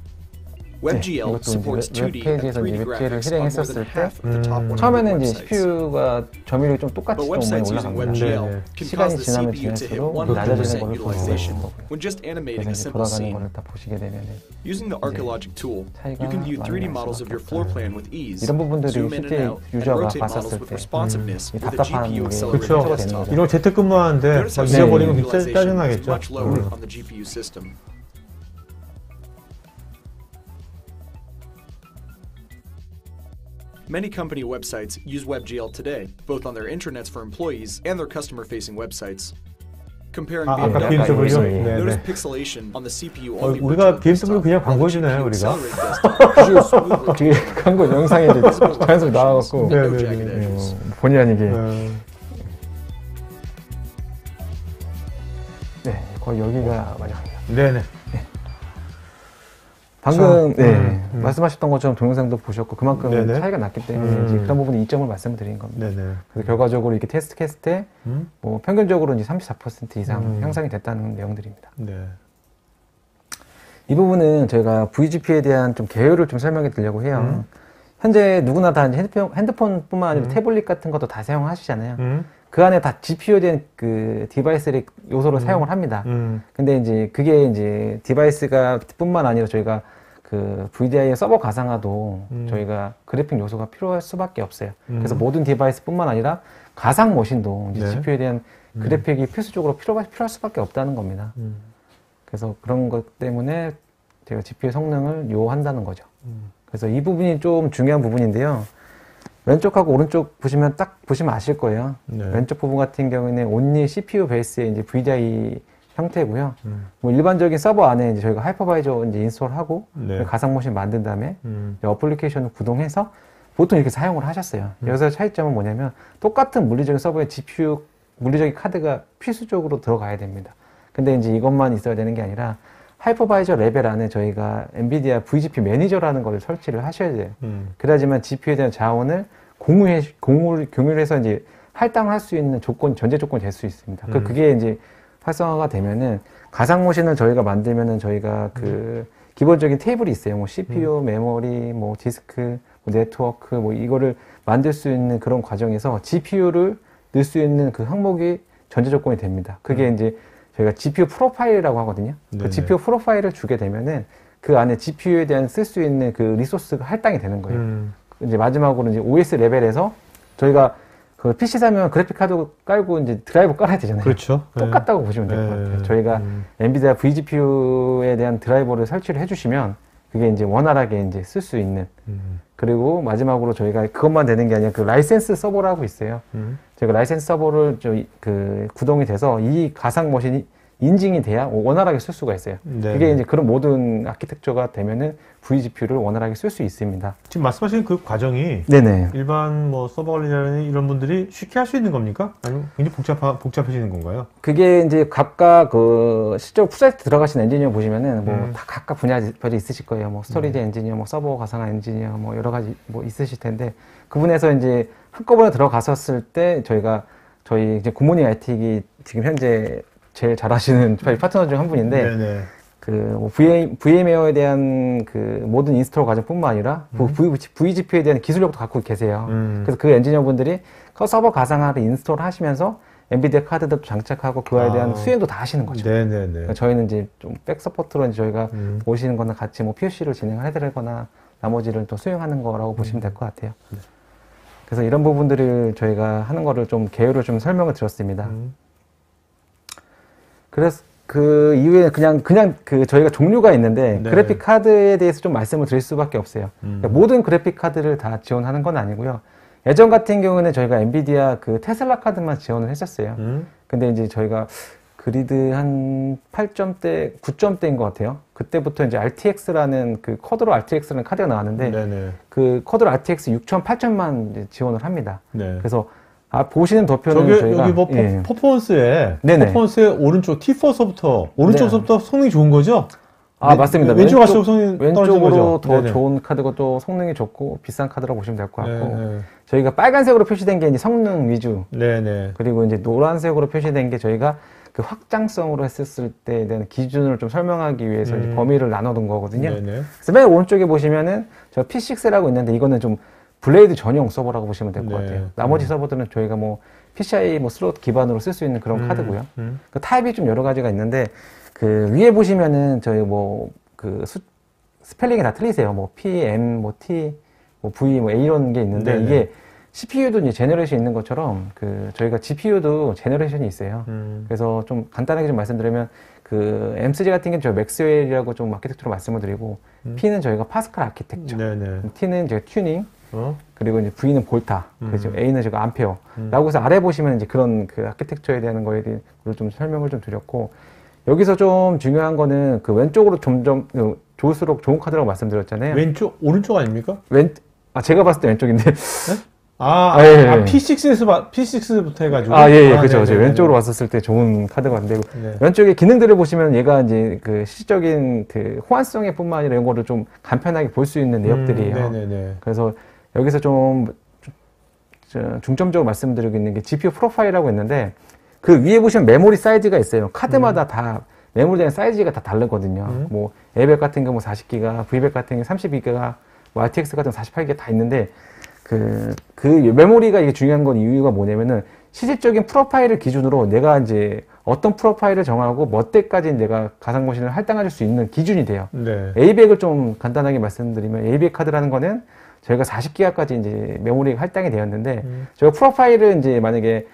WebGL 이것도 supports 이제 2D and 웹페이지에서 3D 이제 웹GL을 graphics on more than 실행했었을 때 half of the top 100 처음에는 이제 websites. CPU가 점유율이 좀 똑같이 But 좀 많이 websites using 올라갑니다. WebGL 네. can 시간이 cause the 지나면 CPU to hit 지날수록 100% 낮아지는 거를 볼 수가 utilization 있는 거고요. when just animating 그래서 a 이제 simple 돌아가는 scene. 거를 다 보시게 되면은 Using the Archeologic tool, 차이가 you can view 3D 많이 날 models of 수밖에 your floor 없어요. plan with ease, 이런 부분들이 zoom in and 실제 out, and 유저가 rotate models 봤었을 with 때 responsiveness 이 with a 답답한 게 GPU-accelerated 그쵸. desktop. 이런 재택근무하는데 Notice how 잊어버리면 CPU 진짜 utilization is 짜증나겠죠. much lower on the GPU system. Many company websites use WebGL today, both on their intranets for employees and their customer-facing websites. Comparing 아까 BMW, BMW? 네, notice 네. pixelation on the CPU-only 우리가 virtual BMW 그냥 desktop, 광고 while the 해주나요, 우리가? GPU-accelerated desktop shows smooth 뒤에 광고 영상에 이제 자연스럽게 나와갖고 and no 네, jagged 네, edges. 본의 아니게 네, 거의 여기가 마지막입니다. 네네. 방금 자, 말씀하셨던 것처럼 동영상도 보셨고 그만큼 네네. 차이가 났기 때문에 이제 그런 부분에 이점을 말씀을 드린 겁니다. 네네. 그래서 결과적으로 이렇게 테스트 때 뭐 평균적으로 이제 34% 이상 향상이 됐다는 내용들입니다. 네. 이 부분은 저희가 VGP에 대한 좀 개요를 좀 설명해 드리려고 해요. 현재 누구나 다 이제 핸드폰뿐만 아니라 태블릿 같은 것도 다 사용하시잖아요. 그 안에 다 GPU에 대한 그 디바이스를 요소로 사용을 합니다. 근데 이제 그게 이제 디바이스가 뿐만 아니라 저희가 그 VDI의 서버 가상화도 저희가 그래픽 요소가 필요할 수밖에 없어요. 그래서 모든 디바이스뿐만 아니라 가상 머신도 이제 네. GPU에 대한 그래픽이 필수적으로 필요할 수밖에 없다는 겁니다. 그래서 그런 것 때문에 제가 GPU의 성능을 요한다는 거죠. 그래서 이 부분이 좀 중요한 부분인데요. 왼쪽하고 오른쪽 보시면 딱 보시면 아실 거예요. 네. 왼쪽 부분 같은 경우에는 온리 CPU 베이스의 이제 VDI 형태고요. 뭐 일반적인 서버 안에 이제 저희가 하이퍼바이저 이제 인스톨하고 네. 가상 머신 만든 다음에 이제 어플리케이션을 구동해서 보통 이렇게 사용을 하셨어요. 여기서 차이점은 뭐냐면 똑같은 물리적인 서버에 GPU 물리적인 카드가 필수적으로 들어가야 됩니다. 근데 이제 이것만 있어야 되는 게 아니라 하이퍼바이저 레벨 안에 저희가 엔비디아 VGP 매니저라는 걸 설치를 하셔야 돼요. 그래야지만 GPU에 대한 자원을 공유해서 이제 할당을 할 수 있는 조건, 전제 조건이 될 수 있습니다. 그게 이제 활성화가 되면은 가상 머신을 저희가 만들면은 저희가 그 기본적인 테이블이 있어요. 뭐 CPU, 메모리, 뭐 디스크, 뭐 네트워크, 뭐 이거를 만들 수 있는 그런 과정에서 GPU를 넣을 수 있는 그 항목이 전제 조건이 됩니다. 그게 이제 저희가 GPU 프로파일이라고 하거든요. 네네. 그 GPU 프로파일을 주게 되면은 그 안에 GPU에 대한 쓸 수 있는 그 리소스가 할당이 되는 거예요. 이제 마지막으로 이제 OS 레벨에서 저희가 그 PC 사면 그래픽 카드 깔고 이제 드라이버 깔아야 되잖아요. 그렇죠. 똑같다고 보시면 될 것 같아요. 저희가 엔비디아 VGPU에 대한 드라이버를 설치를 해주시면 그게 이제 원활하게 이제 쓸 수 있는. 그리고 마지막으로 저희가 그것만 되는 게 아니라 그 라이센스 서버라고 있어요. 저희가 라이센스 서버를 그 구동이 돼서 이 가상 머신이 인증이 돼야 원활하게 쓸 수가 있어요. 네. 그게 이제 그런 모든 아키텍처가 되면은 vGPU를 원활하게 쓸 수 있습니다. 지금 말씀하신 그 과정이 네네. 일반 뭐 서버 관리자나 이런 분들이 쉽게 할 수 있는 겁니까? 아니면 굉장히 복잡해지는 건가요? 그게 이제 각각 그 실제로 풀사이트 들어가신 엔지니어 보시면은 뭐 다 각각 분야별이 있으실 거예요. 뭐 스토리지 엔지니어, 뭐 서버 가상 엔지니어, 뭐 여러 가지 뭐 있으실 텐데 그분에서 이제 한꺼번에 들어갔었을 때 저희 이제 굿모닝 IT가 지금 현재 제일 잘하시는 저희 파트너 중 한 분인데 네네. 뭐 VMware에 대한 그 모든 인스톨 과정뿐만 아니라 vGPU에 대한 기술력도 갖고 계세요. 그래서 그 엔지니어분들이 서버 가상화를 인스톨 하시면서 엔비디아 카드도 장착하고 그거에 대한 수행도 다 하시는 거죠. 네네네. 그러니까 저희는 이제 좀 백서포트로 이제 저희가 오시는 거나 같이 뭐 POC를 진행을 해드리거나 나머지를 또 수행하는 거라고 보시면 될 것 같아요. 그래서 이런 부분들을 저희가 하는 거를 좀 개요를 좀 설명을 드렸습니다. 그래서 그 이후에 그냥 그 저희가 종류가 있는데 네. 그래픽 카드에 대해서 좀 말씀을 드릴 수밖에 없어요. 그러니까 모든 그래픽 카드를 다 지원하는 건 아니고요. 예전 같은 경우는 저희가 엔비디아 그 테슬라 카드만 지원을 했었어요. 근데 이제 저희가 그리드 한 8점대, 9점대인 것 같아요. 그때부터 이제 RTX라는 그 쿼드로 RTX라는 카드가 나왔는데 네네. 그 쿼드로 RTX 6천, 8천만 이제 지원을 합니다. 네. 그래서 보시는 도표는 저기 저희가 여기 뭐 예. 퍼포먼스에 네네. 오른쪽 T4서부터 오른쪽서부터 성능이 좋은 거죠? 맞습니다. 왼쪽 갈수록 성능이 떨어지는 왼쪽으로 거죠? 더 네네. 좋은 카드고 또 성능이 좋고 비싼 카드라고 보시면 될 것 같고 네네. 저희가 빨간색으로 표시된 게 이제 성능 위주 네네. 그리고 이제 노란색으로 표시된 게 저희가 그 확장성으로 했었을 때에 대한 기준을 좀 설명하기 위해서 이제 범위를 나눠둔 거거든요. 네네. 그래서 맨 오른쪽에 보시면은 저 P6라고 있는데 이거는 좀 블레이드 전용 서버라고 보시면 될 것 네. 같아요. 나머지 서버들은 저희가 뭐 PCI 뭐 슬롯 기반으로 쓸 수 있는 그런 카드고요. 그 타입이 좀 여러 가지가 있는데 그 위에 보시면은 저희 뭐 그 스펠링이 다 틀리세요. 뭐 P, M, 뭐 T, 뭐 V, 뭐 A 이런 게 있는데 네네. 이게 CPU도 이제 제너레이션 있는 것처럼 그 저희가 GPU도 제너레이션이 있어요. 그래서 좀 간단하게 좀 말씀드리면 그 M3 같은 경우는 저 맥스웰이라고 좀 아키텍처로 말씀을 드리고 P는 저희가 파스칼 아키텍처, 네네. T는 저희 튜닝, 그리고 이제 V는 볼타, 그죠? A는 제가 암페어. 라고 해서 아래 보시면 이제 그런 그 아키텍처에 대한 거에 대해 좀 설명을 좀 드렸고, 여기서 좀 중요한 거는 그 왼쪽으로 점점 좋을수록 좋은 카드라고 말씀드렸잖아요. 오른쪽 아닙니까? 제가 봤을 때 왼쪽인데. 예. P6부터 해가지고. 그죠. 왼쪽으로 왔었을 때 좋은 카드가 있는데, 네. 왼쪽에 기능들을 보시면 얘가 이제 그 실질적인 그 호환성의 뿐만 아니라 이런 거를 좀 간편하게 볼 수 있는 내역들이에요. 네네네. 그래서 여기서 좀 중점적으로 말씀드리고 있는 게 GPU 프로파일이라고 있는데, 그 위에 보시면 메모리 사이즈가 있어요. 카드마다 다 메모리 되는 사이즈가 다 다르거든요. 뭐 A백 같은 경우 40기가, V백 같은 경우 32기가, 뭐 RTX 같은 경우 48기가 다 있는데 그 메모리가 이게 중요한 건 이유가 뭐냐면은 실질적인 프로파일을 기준으로 내가 이제 어떤 프로파일을 정하고 몇 대까지 내가 가상머신을 할당할 수 있는 기준이 돼요. 네. A백을 좀 간단하게 말씀드리면 A백 카드라는 거는 저희가 40기가까지 이제 메모리가 할당이 되었는데 저희가 프로파일을 이제 만약에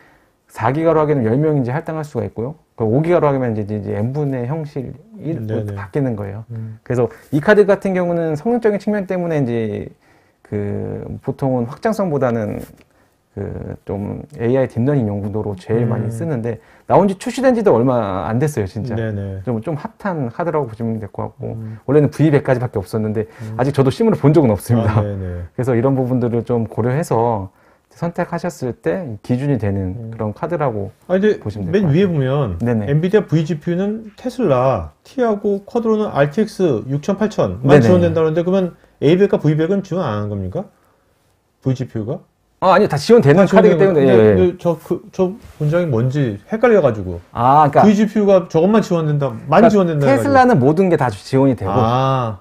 4기가로 하기는 10명인지 할당할 수가 있고요. 5기가로 하면 이제 n분의 형식이 바뀌는 거예요. 그래서 이 카드 같은 경우는 성능적인 측면 때문에 이제 그 보통은 확장성보다는 그 좀 AI 딥러닝 용도로 제일 많이 쓰는데 나온 지 출시된 지도 얼마 안 됐어요, 진짜. 네네. 좀 핫한 카드라고 보시면 될 것 같고 원래는 V100까지밖에 없었는데 아직 저도 실물을 본 적은 없습니다. 네네. 그래서 이런 부분들을 좀 고려해서 선택하셨을 때 기준이 되는 그런 카드라고 근데 보시면 될 것 맨 위에 같아요. 보면 네네. 엔비디아 vGPU는 테슬라, T하고 쿼드로는 RTX 6000, 8000만 네네. 지원된다는데 그러면 A백과 V백은 지원 안 하는 겁니까? vGPU가? 아니요, 다 지원되는 카드이기 때문에. 예. 저 문장이 뭔지 헷갈려가지고. 그러니까 vGPU가 저것만 지원된다, 많이 지원된다. 테슬라는 모든 게 다 지원이 되고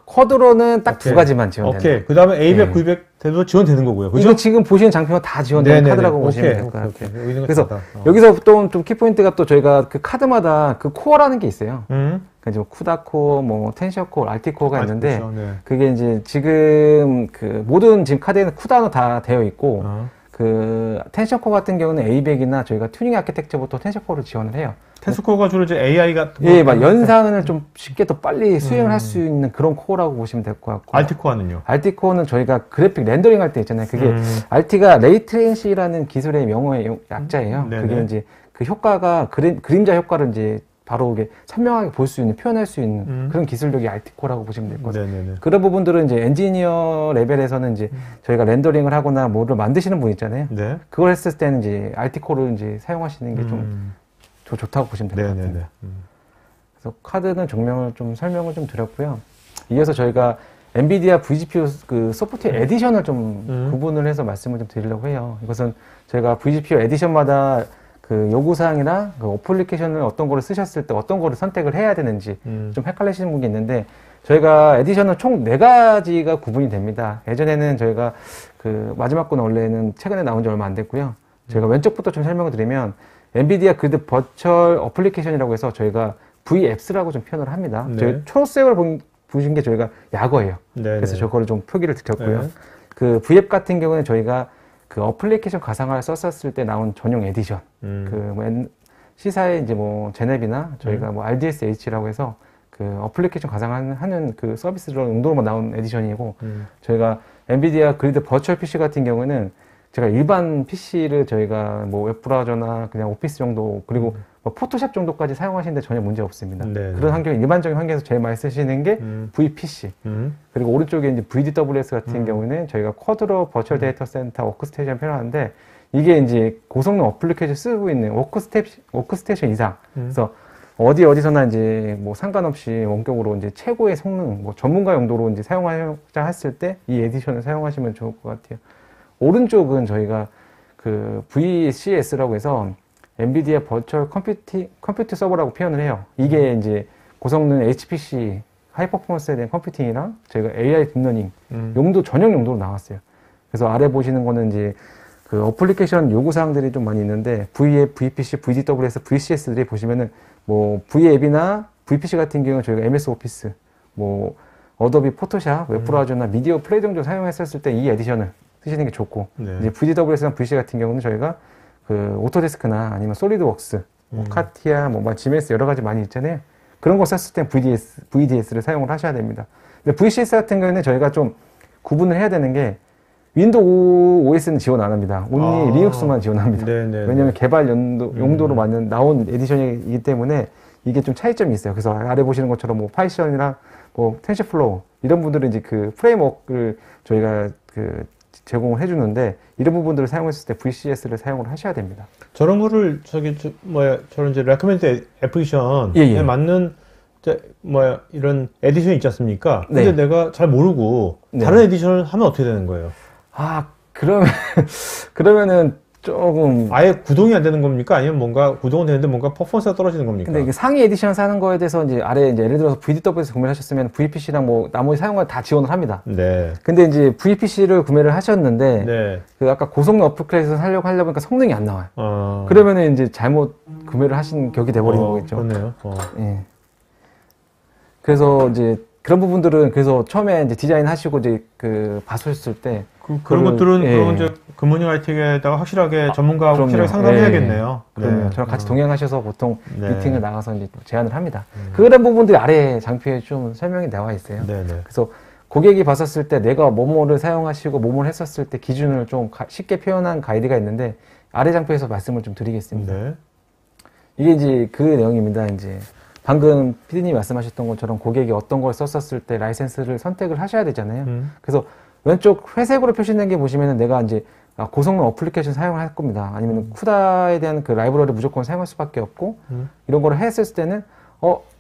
쿼드로는 딱 두 오케이. 가지만 지원된다. 오케이. 그 다음에 A백, 예. V백 대도 지원되는 거고요. 그죠? 이거 지금 보시는 장표가 다 지원되는 네네네. 카드라고 보시면 오케이. 될 것 오케이. 같아요. 오케이. 그래서 같다. 여기서 또 좀 키포인트가 또 저희가 그 카드마다 그 코어라는 게 있어요. 그러니까 쿠다 코어, 뭐 텐셔 코어, RT 코어가 있는데 그렇죠. 네. 그게 이제 지금 그 모든 지금 카드에는 쿠다로 다 되어 있고 그 텐션 코어 같은 경우는 A100이나 저희가 튜닝 아키텍처부터 텐션 코어를 지원을 해요. 텐스코어가 주로 이제 AI 같은 거. 예, 막 연산을 좀 쉽게 더 빨리 수행을 할 수 있는 그런 코어라고 보시면 될 것 같고. RT코어는요? RT 코어는 저희가 그래픽 렌더링 할 때 있잖아요. 그게 RT가 레이트렌시라는 기술의 명어의 약자예요. 네네. 그게 이제 그 효과가 그림자 효과를 이제 바로 이게 선명하게 볼 수 있는, 표현할 수 있는 그런 기술력이 RT코어라고 보시면 될 것 같아요. 네네네. 그런 부분들은 이제 엔지니어 레벨에서는 이제 저희가 렌더링을 하거나 뭐를 만드시는 분 있잖아요. 네. 그걸 했을 때는 이제 RT코어를 이제 사용하시는 게 좀 좋다고 보시면 될 것 같아요. 네네네. 그래서 카드는 종명을 좀 설명을 좀 드렸고요. 이어서 저희가 엔비디아 vGPU 그 소프트웨어 에디션을 좀 구분을 해서 말씀을 좀 드리려고 해요. 이것은 저희가 vGPU 에디션마다 그 요구사항이나 그 어플리케이션을 어떤 거를 쓰셨을 때 어떤 거를 선택을 해야 되는지 좀 헷갈리시는 분이 있는데, 저희가 에디션은 총 4가지가 구분이 됩니다. 예전에는 저희가 그 마지막 건 원래는 최근에 나온 지 얼마 안 됐고요. 저희가 왼쪽부터 좀 설명을 드리면 엔비디아 그래드 버추얼 어플리케이션이라고 해서 저희가 VApps라고 좀 표현을 합니다. 네. 저희 초록색으로 보신 게 저희가 약어예요. 네네. 그래서 저거를 좀 표기를 드렸고요. 네. 그 V앱 같은 경우는 저희가 그 어플리케이션 가상화를 썼을 때 나온 전용 에디션. C사의 이제 뭐 제넵이나 저희가 뭐 RDSH라고 해서 그 어플리케이션 가상화하는 그 서비스로 용도로만 나온 에디션이고, 저희가 엔비디아 그리드 버추얼 PC 같은 경우는 제가 일반 PC를 저희가 뭐 웹브라우저나 그냥 오피스 정도, 그리고 뭐 포토샵 정도까지 사용하시는데 전혀 문제 없습니다. 네. 그런 환경, 일반적인 환경에서 제일 많이 쓰시는 게 VPC. 그리고 오른쪽에 이제 VDWS 같은 경우는 저희가 쿼드로 버추얼 데이터 센터 워크스테이션 표현하는데, 이게 이제 고성능 어플리케이션 쓰고 있는 워크스테이션 이상. 그래서 어디서나 이제 뭐 상관없이 원격으로 이제 최고의 성능, 뭐 전문가 용도로 이제 사용하자 했을 때 이 에디션을 사용하시면 좋을 것 같아요. 오른쪽은 저희가 그 VCS라고 해서 엔비디아 버추얼 컴퓨트 서버라고 표현을 해요. 이게 이제 고성능 HPC 하이 퍼포먼스에 대한 컴퓨팅이랑 저희가 AI 딥러닝 용도 전용 용도로 나왔어요. 그래서 아래 보시는 거는 이제 그 어플리케이션 요구 사항들이 좀 많이 있는데, V앱, VPC, VDWS, VCS들이 보시면은 뭐 V앱이나 VPC 같은 경우는 저희가 MS 오피스, 뭐 어도비 포토샵, 웹브라우저나 미디어 플레이 정도 사용했었을 때 이 에디션을 쓰시는 게 좋고, 네. 이제 VDWS나 VC 같은 경우는 저희가 그 오토데스크나 아니면 솔리드웍스, 뭐 카티아, 뭐 GMS 여러 가지 많이 있잖아요. 그런 거 썼을 때 VDS를 사용을 하셔야 됩니다. 근데 VCS 같은 경우는 저희가 좀 구분을 해야 되는 게, 윈도우 OS는 지원 안 합니다. 온리 리눅스만 지원합니다. 네네. 왜냐하면 개발 용도로 나온 에디션이기 때문에 이게 좀 차이점이 있어요. 그래서 아래 보시는 것처럼 뭐 파이썬이랑 뭐 텐sor플로우 이런 분들은 이제 그 프레임워크를 저희가 그 제공을 해주는데, 이런 부분들을 사용했을 때 VCS를 사용을 하셔야 됩니다. 저런 거를 저런 이제 레커멘드 애플리케이션에 맞는 이런 에디션 있지 않습니까? 근데 네. 내가 잘 모르고 네. 다른 에디션을 하면 어떻게 되는 거예요? 그러면은 조금. 아예 구동이 안 되는 겁니까? 아니면 뭔가 구동은 되는데 뭔가 퍼포먼스가 떨어지는 겁니까? 근데 이게 상위 에디션 사는 거에 대해서 이제 아래 이제 예를 들어서 VDW에서 구매를 하셨으면 VPC랑 뭐 나머지 사용과 다 지원을 합니다. 네. 근데 이제 VPC를 구매를 하셨는데, 네. 그 아까 고성능 어플리케이션 하려고 보니까 성능이 안 나와요. 어. 그러면은 이제 잘못 구매를 하신 격이 돼버리는 거겠죠. 그렇네요. 예. 그래서 이제 그런 부분들은 그래서 처음에 이제 디자인 하시고 이제 그 봤었을 때 그런 것들은 예. 그런 이제 굿모닝 IT에다가 확실하게 전문가하고 그럼요. 확실하게 상담해야겠네요. 그럼요. 네. 저랑 같이 동행하셔서 보통 네. 미팅을 나가서 이제 제안을 합니다. 그런 부분들이 아래 장표에 좀 설명이 나와 있어요. 네네. 그래서 고객이 봤었을 때 내가 뭐뭐를 사용하시고 뭐뭐를 했었을 때 기준을 좀 쉽게 표현한 가이드가 있는데, 아래 장표에서 말씀을 좀 드리겠습니다. 네. 이게 이제 그 내용입니다. 이제 방금 PD님이 말씀하셨던 것처럼 고객이 어떤 걸 썼었을 때 라이센스를 선택을 하셔야 되잖아요. 그래서 왼쪽 회색으로 표시된 게 보시면은 내가 이제 고성능 어플리케이션 사용을 할 겁니다. 아니면 쿠다에 대한 그 라이브러리 무조건 사용할 수밖에 없고, 이런 거를 했을 때는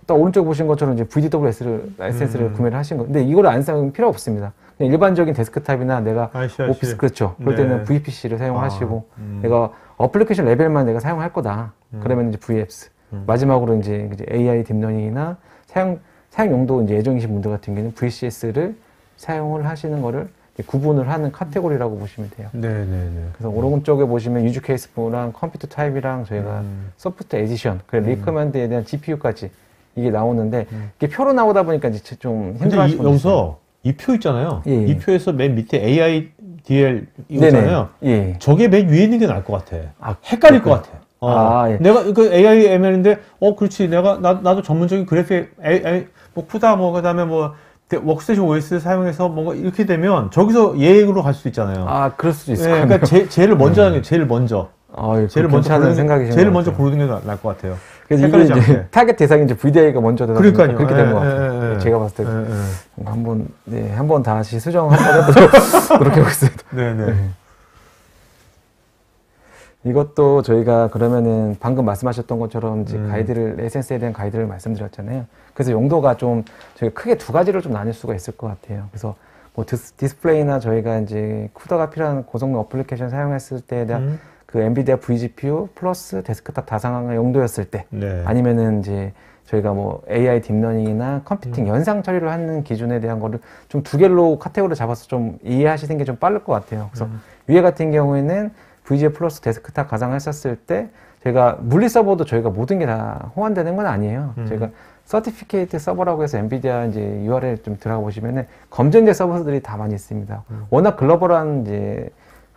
딱 오른쪽 보신 것처럼 이제 VDWS 라이센스를 구매를 하신 거. 근데 이거를 안 사용 필요 없습니다. 그냥 일반적인 데스크탑이나 내가 오피스, 그렇죠. 그럴 때는 VPC를 사용하시고, 내가 어플리케이션 레벨만 내가 사용할 거다. 그러면 이제 VApps. 마지막으로 이제 AI 딥러닝이나 사용 용도 이제 예정이신 분들 같은 경우는 VCS를 사용을 하시는 거를 구분을 하는 카테고리라고 보시면 돼요. 네네네. 그래서 오른쪽에 보시면 유즈 케이스랑 컴퓨터 타입이랑 저희가 소프트 에디션, 리커먼드에 대한 GPU까지 이게 나오는데, 이게 표로 나오다 보니까 이제 좀 힘들어하시는 분들 있어요. 여기서 이 표 있잖아요. 예, 예. 이 표에서 맨 밑에 AIDL 이거잖아요. 예. 저게 맨 위에 있는 게 나을 것 같아. 헷갈릴 것 같아. 예. 내가 그 AI ML인데 그렇지. 나도 전문적인 그래픽 뭐 쿠다 뭐 그다음에 뭐 워크스테이션 OS 사용해서 뭔가 이렇게 되면 저기서 예행으로 갈 수도 있잖아요. 그럴 수도 있을 네, 것 같아요. 그러니까 제일 먼저 하는 게 제일 먼저. 제일 먼저 하는 생각이신 제일 것 먼저 같아요. 고르는 게 나을 것 같아요. 그래서 이게 헷갈리지 이제 않게. 타겟 대상이 이제 VDI가 먼저 되다 보니까 그러니까요. 그렇게 된 것 예, 같아요. 예, 예. 제가 봤을 때 예, 예. 한번 다시 수정 한번 해보도록 그렇게 하고 있습니다. 네네. 네. 이것도 저희가 그러면은 방금 말씀하셨던 것처럼 이제 가이드를, 에센스에 대한 가이드를 말씀드렸잖아요. 그래서 용도가 좀 저희가 크게 두 가지로 좀 나눌 수가 있을 것 같아요. 그래서 뭐 디스플레이나 저희가 이제 쿠더가 필요한 고성능 어플리케이션 사용했을 때에 대한 그 엔비디아 vGPU 플러스 데스크탑 다상화 용도였을 때 네. 아니면은 이제 저희가 뭐 AI 딥러닝이나 컴퓨팅 연상 처리를 하는 기준에 대한 거를 좀 두 개로 카테고리를 잡아서 좀 이해하시는 게 좀 빠를 것 같아요. 그래서 위에 같은 경우에는 VGA 플러스 데스크탑 가상했었을 때 저희가 물리 서버도 저희가 모든 게 다 호환되는 건 아니에요. 저희가 서티피케이트 서버라고 해서 엔비디아 이제 URL 좀 들어가 보시면은 검증제 서버들이 다 많이 있습니다. 워낙 글로벌한 이제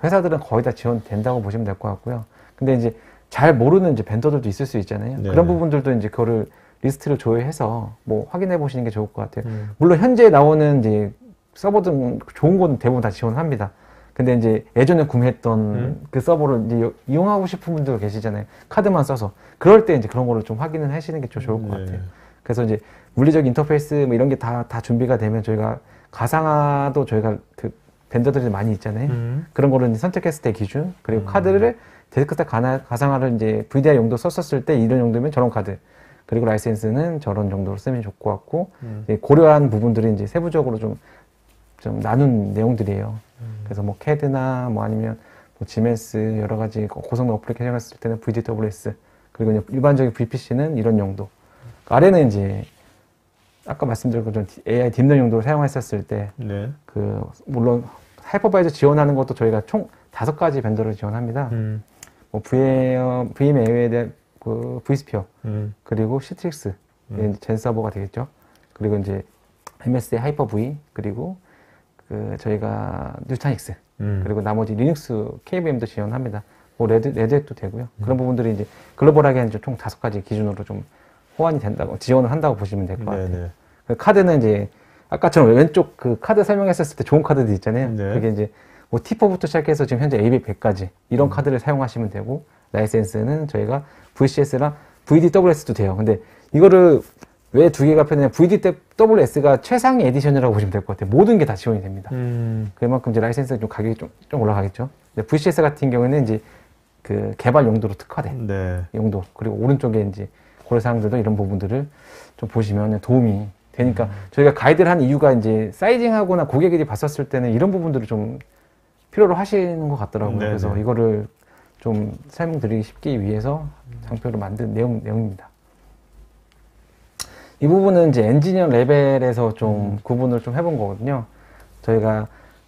회사들은 거의 다 지원된다고 보시면 될 것 같고요. 근데 이제 잘 모르는 이제 벤더들도 있을 수 있잖아요. 네. 그런 부분들도 이제 그거를 리스트를 조회해서 뭐 확인해 보시는 게 좋을 것 같아요. 물론 현재 나오는 이제 서버들 좋은 건 대부분 다 지원합니다. 근데 이제 예전에 구매했던 그 서버를 이제 이용하고 싶은 분들 계시잖아요. 카드만 써서. 그럴 때 이제 그런 거를 좀 확인을 하시는 게 좀 좋을 것 같아요. 그래서 이제 물리적 인터페이스 뭐 이런 게 다 준비가 되면 저희가 가상화도 저희가 그 벤더들이 많이 있잖아요. 그런 거를 이제 선택했을 때 기준, 그리고 카드를 데스크탑 가상화를 이제 VDI 용도 썼었을 때 이런 용도면 저런 카드, 그리고 라이센스는 저런 정도로 쓰면 좋을 것 같고, 고려한 부분들이 이제 세부적으로 좀 나눈 내용들이에요. 그래서 뭐 CAD나 뭐 아니면 뭐 GMS 여러 가지 고성능 어플리케이션 했을 때는 VDWS, 그리고 이제 일반적인 VPC는 이런 용도. 아래는 이제 아까 말씀드린 것처럼 AI 딥러닝 용도로 사용했었을 때, 네. 그 물론 하이퍼바이저 지원하는 것도 저희가 총 5가지 벤더를 지원합니다. 뭐 VM웨어에 대한 그 vSphere, 그리고 시트릭스, 젠 서버가 되겠죠. 그리고 이제 MS의 하이퍼V, 그리고 그 저희가 뉴타닉스, 그리고 나머지 리눅스 KVM도 지원합니다. 뭐 레드햇도 되고요. 그런 부분들이 이제 글로벌하게 이제 총 5가지 기준으로 좀 호환이 된다고, 지원을 한다고 보시면 될 것 같아요. 네네. 그 카드는 이제 아까처럼 왼쪽 그 카드 설명했었을 때 좋은 카드도 있잖아요. 네. 그게 이제 뭐 T4부터 시작해서 지금 현재 AB100까지 이런 카드를 사용하시면 되고, 라이센스는 저희가 VCS랑 VDWS도 돼요. 근데 이거를 왜 두 개가 편하냐, VDWS가 최상위 에디션이라고 보시면 될 것 같아요. 모든 게 다 지원이 됩니다. 그만큼 이제 라이센스가 좀 가격이 좀 올라가겠죠. 근데 VCS 같은 경우에는 이제 그 개발 용도로 특화된 네. 용도, 그리고 오른쪽에 이제 고려사항들도 이런 부분들을 좀 보시면 도움이 되니까, 저희가 가이드를 한 이유가 이제 사이징하거나 고객들이 봤었을 때는 이런 부분들을 좀 필요로 하시는 것 같더라고요. 네네. 그래서 이거를 좀 설명드리기 쉽기 위해서 장표를 만든 내용입니다. 이 부분은 이제 엔지니어 레벨에서 좀 구분을 좀 해본 거거든요. 저희가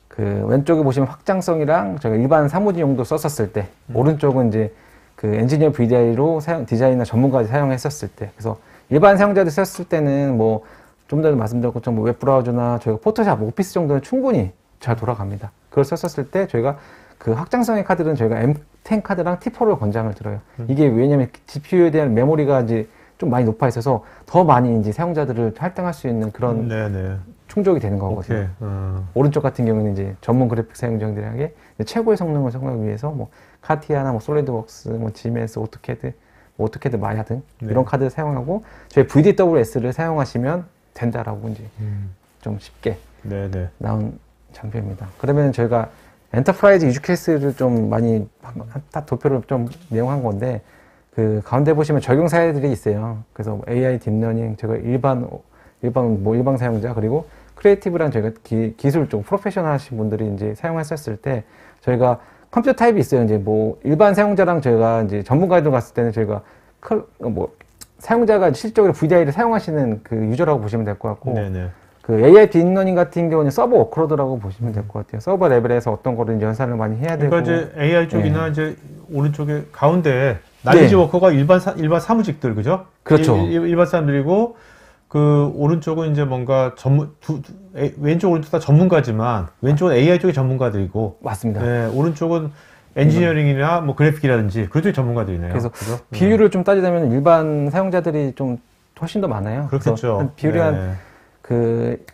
그 왼쪽에 보시면 확장성이랑 저희가 일반 사무직 용도 썼었을 때, 오른쪽은 이제 그 엔지니어 VDI로 디자이너 전문가들이 사용했었을 때, 그래서 일반 사용자들이 썼을 때는 뭐 좀 전에 말씀드렸던 것처럼 뭐 웹브라우저나 저희가 포토샵, 오피스 정도는 충분히 잘 돌아갑니다. 그걸 썼었을 때 저희가 그 확장성의 카드는 저희가 M10 카드랑 T4를 권장을 드려요. 이게 왜냐면 GPU에 대한 메모리가 이제 좀 많이 높아 있어서 더 많이 이제 사용자들을 할당할 수 있는 그런 네네. 충족이 되는 거거든요. 오른쪽 같은 경우는 이제 전문 그래픽 사용자들에게 최고의 성능을 성공하기 위해서 뭐 카티아나 뭐 솔리드웍스, 뭐 GMS, 오토캐드 마야 등 이런 카드를 사용하고, 저희 VDWS를 사용하시면 된다라고 이제 좀 쉽게 네네. 나온 장표입니다. 그러면 저희가 엔터프라이즈 유즈 케이스를 좀 많이 다 도표를 좀 내용한 건데, 그 가운데 보시면 적용 사례들이 있어요. 그래서 AI 딥러닝, 제가 일반 사용자, 그리고 크리에이티브란 저희가 기술 쪽 프로페셔널 하신 분들이 이제 사용했었을 때, 저희가 컴퓨터 타입이 있어요. 이제 뭐 일반 사용자랑 저희가 이제 전문가들 갔을 때는 저희가 사용자가 실질적으로 VDI를 사용하시는 그 유저라고 보시면 될 것 같고, 네네. 그 AI 딥러닝 같은 경우는 서버 워크로드라고 보시면 될 것 같아요. 서버 레벨에서 어떤 거를 이제 연산을 많이 해야 되고. 그러니까 이제 AI 쪽이나 이제 오른쪽에 가운데 날리지 워커가 일반 사무직들, 그죠? 그렇죠. 일반 사람들이고, 그 오른쪽은 이제 뭔가 왼쪽 오른쪽 다 전문가지만 왼쪽은 AI 쪽의 전문가들이고, 맞습니다. 네, 오른쪽은 엔지니어링이나 뭐 그래픽이라든지 그런 쪽의 전문가들이네요. 그래서 그죠? 비율을 좀 따지자면 일반 사용자들이 좀 훨씬 더 많아요. 그렇겠죠. 그래서 비율이 한 그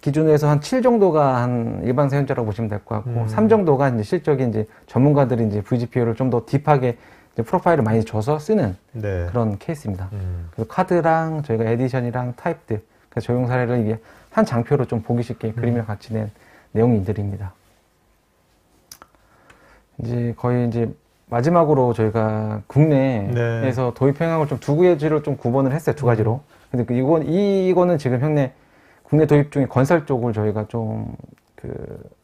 기준으로 해서 한 7 정도가 한 일반 사용자라고 보시면 될 것 같고, 3 정도가 이제 실적인 이제 전문가들이 이제 VGPO를 좀 더 딥하게 이제 프로파일을 많이 줘서 쓰는 네. 그런 케이스입니다. 그래서 카드랑 저희가 에디션이랑 타입들, 그래서 적용 사례를 이게 한 장표로 좀 보기 쉽게 그림을 같이 낸 내용들입니다. 이제 거의 이제 마지막으로 저희가 국내에서 도입 행황을 좀 두 가지로 좀 구분을 했어요. 두 가지로. 근데 이거는 지금 현재 국내 도입 중에 건설 쪽을 저희가 좀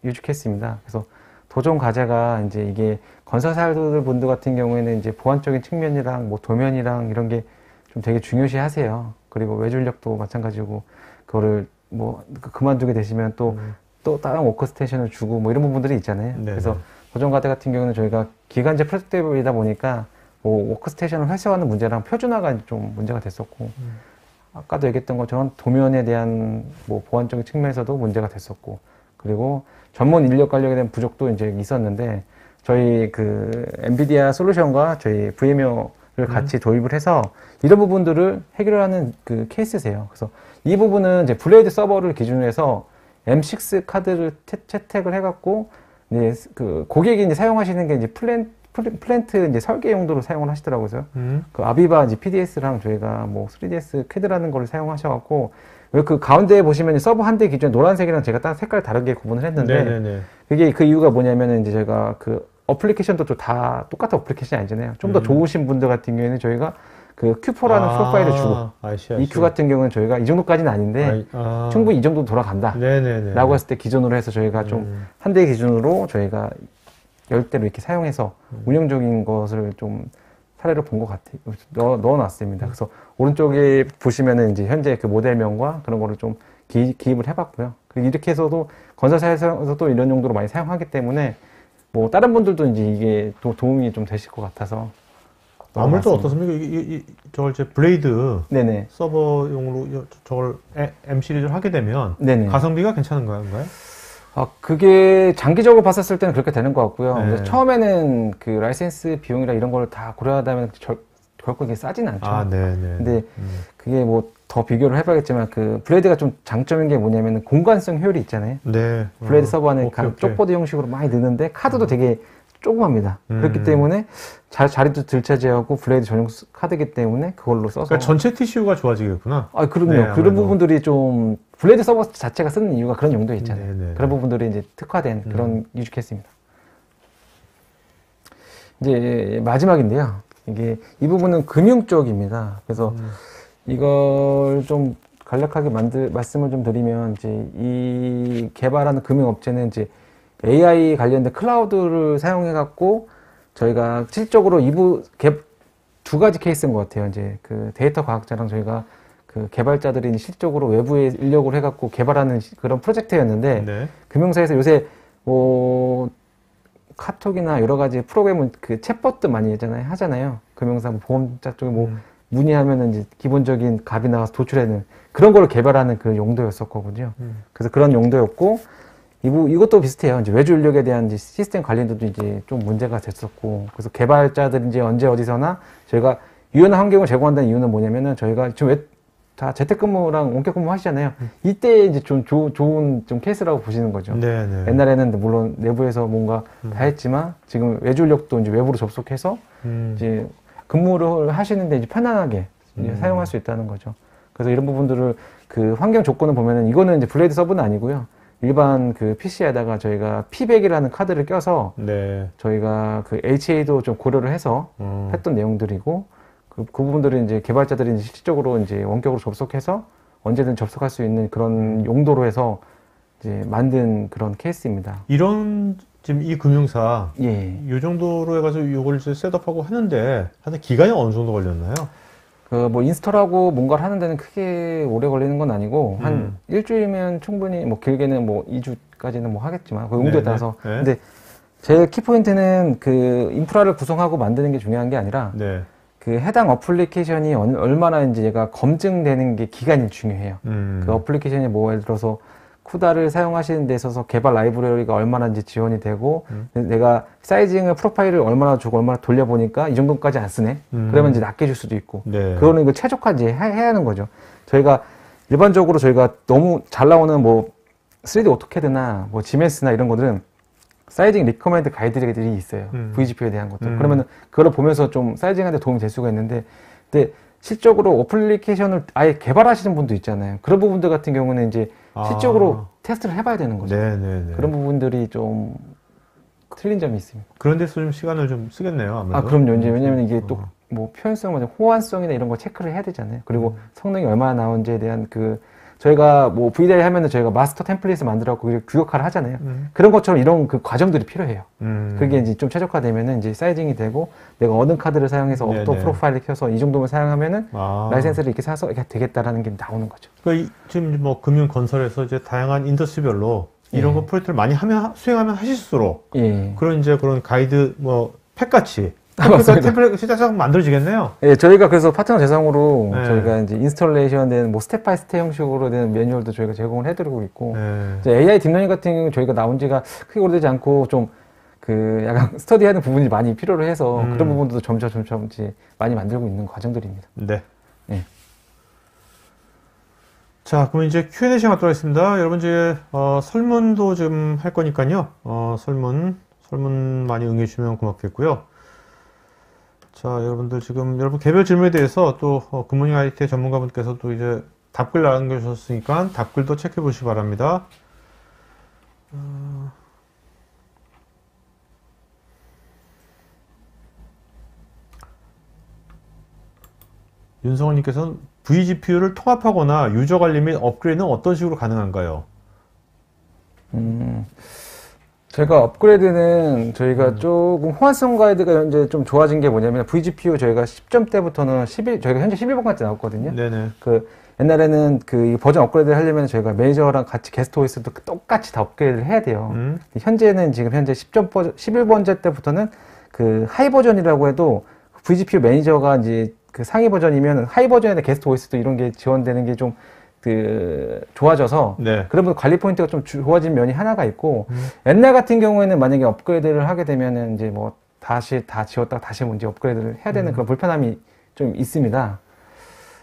유축했습니다. 그래서 도전 과제가 이제 이게 건설사들 분들 같은 경우에는 이제 보안적인 측면이랑 뭐 도면이랑 이런 게 좀 되게 중요시 하세요. 그리고 외줄력도 마찬가지고, 그거를 뭐 그만두게 되시면 또 다른 워크스테이션을 주고 뭐 이런 부분들이 있잖아요. 네네. 그래서 도전 과제 같은 경우는 저희가 기간제 프로젝트이다 보니까 뭐 워크스테이션을 회수하는 문제랑 표준화가 좀 문제가 됐었고, 아까도 얘기했던 것처럼 도면에 대한 뭐 보안적인 측면에서도 문제가 됐었고, 그리고 전문 인력 관련에 대한 부족도 이제 있었는데, 저희 엔비디아 솔루션과 저희 VMware를 같이 도입을 해서 이런 부분들을 해결하는 케이스세요. 그래서 이 부분은 이제 블레이드 서버를 기준으로 해서 M6 카드를 채택을 해갖고, 이제 고객이 이제 사용하시는 게 이제 플랜트 이제 설계 용도로 사용을 하시더라고요. 아비바 이제 PDS랑 저희가 뭐 3ds 퀴드라는 걸 사용하셔갖고, 그 가운데 보시면 서버 한 대 기준에 노란색이랑 제가 딱 색깔 다르게 구분을 했는데, 네네네. 그게 그 이유가 뭐냐면은 이제 저희가 어플리케이션도 좀 다 똑같은 어플리케이션이 아니잖아요. 좀 더 좋으신 분들 같은 경우에는 저희가 Q4라는 프로파일을 주고, 이 Q 같은 경우는 저희가 이 정도까지는 아닌데 충분히 이 정도 돌아간다 라고 했을 때 기존으로 해서 저희가 좀 한 대 기준으로 저희가 10대로 이렇게 사용해서 운영적인 것을 좀 사례를 본 것 같아요. 넣어놨습니다. 그래서 오른쪽에 보시면은 이제 현재 그 모델명과 그런 거를 좀 기입을 해봤고요. 그리고 이렇게 해서도 건설사에서도 이런 용도로 많이 사용하기 때문에 뭐 다른 분들도 이제 이게 도움이 좀 되실 것 같아서. 아무래도 어떻습니까? 저걸 이제 블레이드 네네. 서버용으로 저걸 M 시리즈를 하게 되면 네네. 가성비가 괜찮은 건가요? 그게 장기적으로 봤었을 때는 그렇게 되는 것 같고요. 네. 그래서 처음에는 라이센스 비용이라 이런 걸 다 고려하다 보면 결코 이게 싸진 않죠. 네네. 근데 그게 뭐 더 비교를 해봐야겠지만 블레이드가 좀 장점인 게 뭐냐면 공간성 효율이 있잖아요. 네. 블레이드 서버 안에 쪽보드 형식으로 많이 넣는데 카드도 되게 조그맣니다. 그렇기 때문에 자리도 덜 차지하고 블레이드 전용 카드이기 때문에 그걸로 써서. 그러니까 전체 TCU가 좋아지겠구나. 그럼요. 네, 그런 부분들이 좀 블레이드 서버 자체가 쓰는 이유가 그런 용도에 있잖아요. 네네. 그런 부분들이 이제 특화된 그런 유축했습니다. 이제 마지막인데요. 이 부분은 금융 쪽입니다. 그래서 이걸 좀 간략하게 말씀을 좀 드리면, 이제 이 개발하는 금융업체는 이제 AI 관련된 클라우드를 사용해갖고 저희가 실질적으로 두 가지 케이스인 것 같아요. 이제 데이터 과학자랑 저희가 개발자들이 실질적으로 외부에 인력을 해갖고 개발하는 그런 프로젝트였는데, 네. 금융사에서 요새 뭐 카톡이나 여러 가지 프로그램은 챗봇도 많이 하잖아요. 금융사 보험자 쪽에 뭐 문의하면은 이제 기본적인 값이 나와서 도출하는 그런 걸 개발하는 용도였었거든요. 그래서 그런 용도였고, 이것도 비슷해요. 이제 외주 인력에 대한 이제 시스템 관련도도 이제 좀 문제가 됐었고, 그래서 개발자들이 이제 언제 어디서나 저희가 유연한 환경을 제공한다는 이유는 뭐냐면은, 저희가 지금 다 재택근무랑 원격근무 하시잖아요. 이때 이제 좀 좋은 좀 케이스라고 보시는 거죠. 네네. 옛날에는 물론 내부에서 뭔가 다 했지만, 지금 외주 인력도 이제 외부로 접속해서 이제 근무를 하시는데 이제 편안하게 이제 사용할 수 있다는 거죠. 그래서 이런 부분들을 환경 조건을 보면은, 이거는 이제 블레이드 서버는 아니고요. 일반 PC에다가 저희가 P100이라는 카드를 껴서 네. 저희가 HA도 좀 고려를 해서 했던 내용들이고, 그 부분들은 이제 개발자들이 실질적으로 이제 원격으로 접속해서 언제든 접속할 수 있는 그런 용도로 해서 이제 만든 그런 케이스입니다. 지금 이 금융사, 예. 이 정도로 해가지고 이걸 이제 셋업하고 하는데, 한 기간이 어느 정도 걸렸나요? 뭐 인스톨하고 뭔가를 하는 데는 크게 오래 걸리는 건 아니고, 한 일주일이면 충분히, 뭐 길게는 뭐 2주까지는 뭐 하겠지만, 그 용도에 따라서. 네. 근데 제 키포인트는 인프라를 구성하고 만드는 게 중요한 게 아니라, 네. 해당 어플리케이션이 얼마나 이제 얘가 검증되는 게 기간이 중요해요. 그 어플리케이션이 뭐 예를 들어서 쿠다를 사용하시는 데 있어서 개발 라이브러리가 얼마나 이제 지원이 되고, 내가 사이징을 프로파일을 얼마나 주고 얼마나 돌려보니까 이 정도까지 안 쓰네? 그러면 이제 낮게 줄 수도 있고. 네. 그거는 이거 최적화 이제 해야 하는 거죠. 저희가 일반적으로 저희가 너무 잘 나오는 뭐 3D 오토캐드나 뭐 GMS나 이런 것들은 사이징 리커멘드 가이드들이 있어요. VGP에 대한 것들. 그러면은 그걸 보면서 좀 사이징하는데 도움이 될 수가 있는데, 근데 실적으로 어플리케이션을 아예 개발하시는 분도 있잖아요. 그런 부분들 같은 경우는 이제 실적으로 테스트를 해봐야 되는 거죠. 네네네. 그런 부분들이 좀 틀린 점이 있습니다. 그런 데서 좀 시간을 좀 쓰겠네요, 아무래도. 아, 그럼요. 이제 왜냐면 이게 또 뭐 표현성, 호환성이나 이런 거 체크를 해야 되잖아요. 그리고 성능이 얼마나 나오는지에 대한 저희가 뭐 VDI 하면은 저희가 마스터 템플릿을 만들어갖고 규격화를 하잖아요. 그런 것처럼 이런 그 과정들이 필요해요. 그게 이제 좀 최적화되면은 이제 사이징이 되고 내가 어느 카드를 사용해서 어떤 네네. 프로파일을 켜서 이 정도만 사용하면은 아. 라이센스를 이렇게 사서 이렇게 되겠다라는 게 나오는 거죠. 그러니까 지금 뭐 금융 건설에서 이제 다양한 인더스트리별로 이런 예. 거 프로젝트를 많이 수행하면 하실수록 예. 그런 이제 그런 가이드 뭐 팩같이 맞습니다. 템플릿 시작하면 만들어지겠네요. 예, 저희가 그래서 파트너 대상으로 네. 저희가 이제 인스톨레이션 된 뭐 스텝 바이 스텝 형식으로 된 매뉴얼도 저희가 제공을 해드리고 있고 네. 이제 AI 딥러닝 같은 경우는 저희가 나온 지가 크게 오래되지 않고 좀 약간 스터디하는 부분이 많이 필요로 해서 그런 부분도 점점 이제 많이 만들고 있는 과정들입니다. 네. 네. 자, 그럼 이제 Q&A 시간 갖도록 하겠습니다. 여러분 이제 설문도 좀 할 거니까요. 설문 많이 응해주시면 고맙겠고요. 자, 여러분들 지금 여러분 개별 질문에 대해서 또 굿모닝 IT 전문가분께서 또 이제 답글 남겨주셨으니까 답글도 체크해 보시기 바랍니다. 윤성원님께서는 vGPU를 통합하거나 유저 관리 및 업그레이드는 어떤 식으로 가능한가요? 저희가 업그레이드는 저희가 조금 호환성 가이드가 이제 좀 좋아진 게 뭐냐면 vGPU 저희가 10점대부터는 저희가 현재 11번까지 나왔거든요. 네네. 옛날에는 이 버전 업그레이드를 하려면 저희가 매니저랑 같이 게스트 OS도 똑같이 다 업그레이드를 해야 돼요. 현재는 지금 현재 11번째 때부터는 하이 버전이라고 해도 vGPU 매니저가 이제 상위 버전이면 하이 버전에 게스트 OS도 이런 게 지원되는 게 좀 좋아져서 네. 그러면 관리 포인트가 좀 좋아진 면이 하나가 있고 옛날 같은 경우에는 만약에 업그레이드를 하게 되면은 이제 뭐 다시 다 지웠다가 다시 문제 업그레이드를 해야 되는 그런 불편함이 좀 있습니다.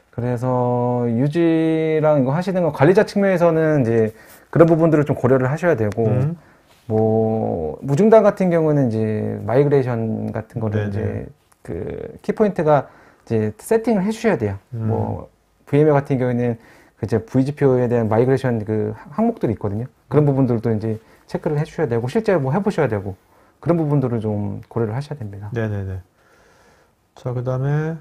그래서 유지랑 이거 하시는 거 관리자 측면에서는 이제 그런 부분들을 좀 고려를 하셔야 되고 뭐 무중단 같은 경우는 이제 마이그레이션 같은 거를 이제 키포인트가 이제 세팅을 해주셔야 돼요. 뭐 VMware 같은 경우에는 이제 vGPU에 대한 마이그레이션 항목들이 있거든요. 그런 부분들도 이제 체크를 해주셔야 되고 실제로 뭐 해보셔야 되고 그런 부분들을 좀 고려를 하셔야 됩니다. 네네네. 자, 그 다음에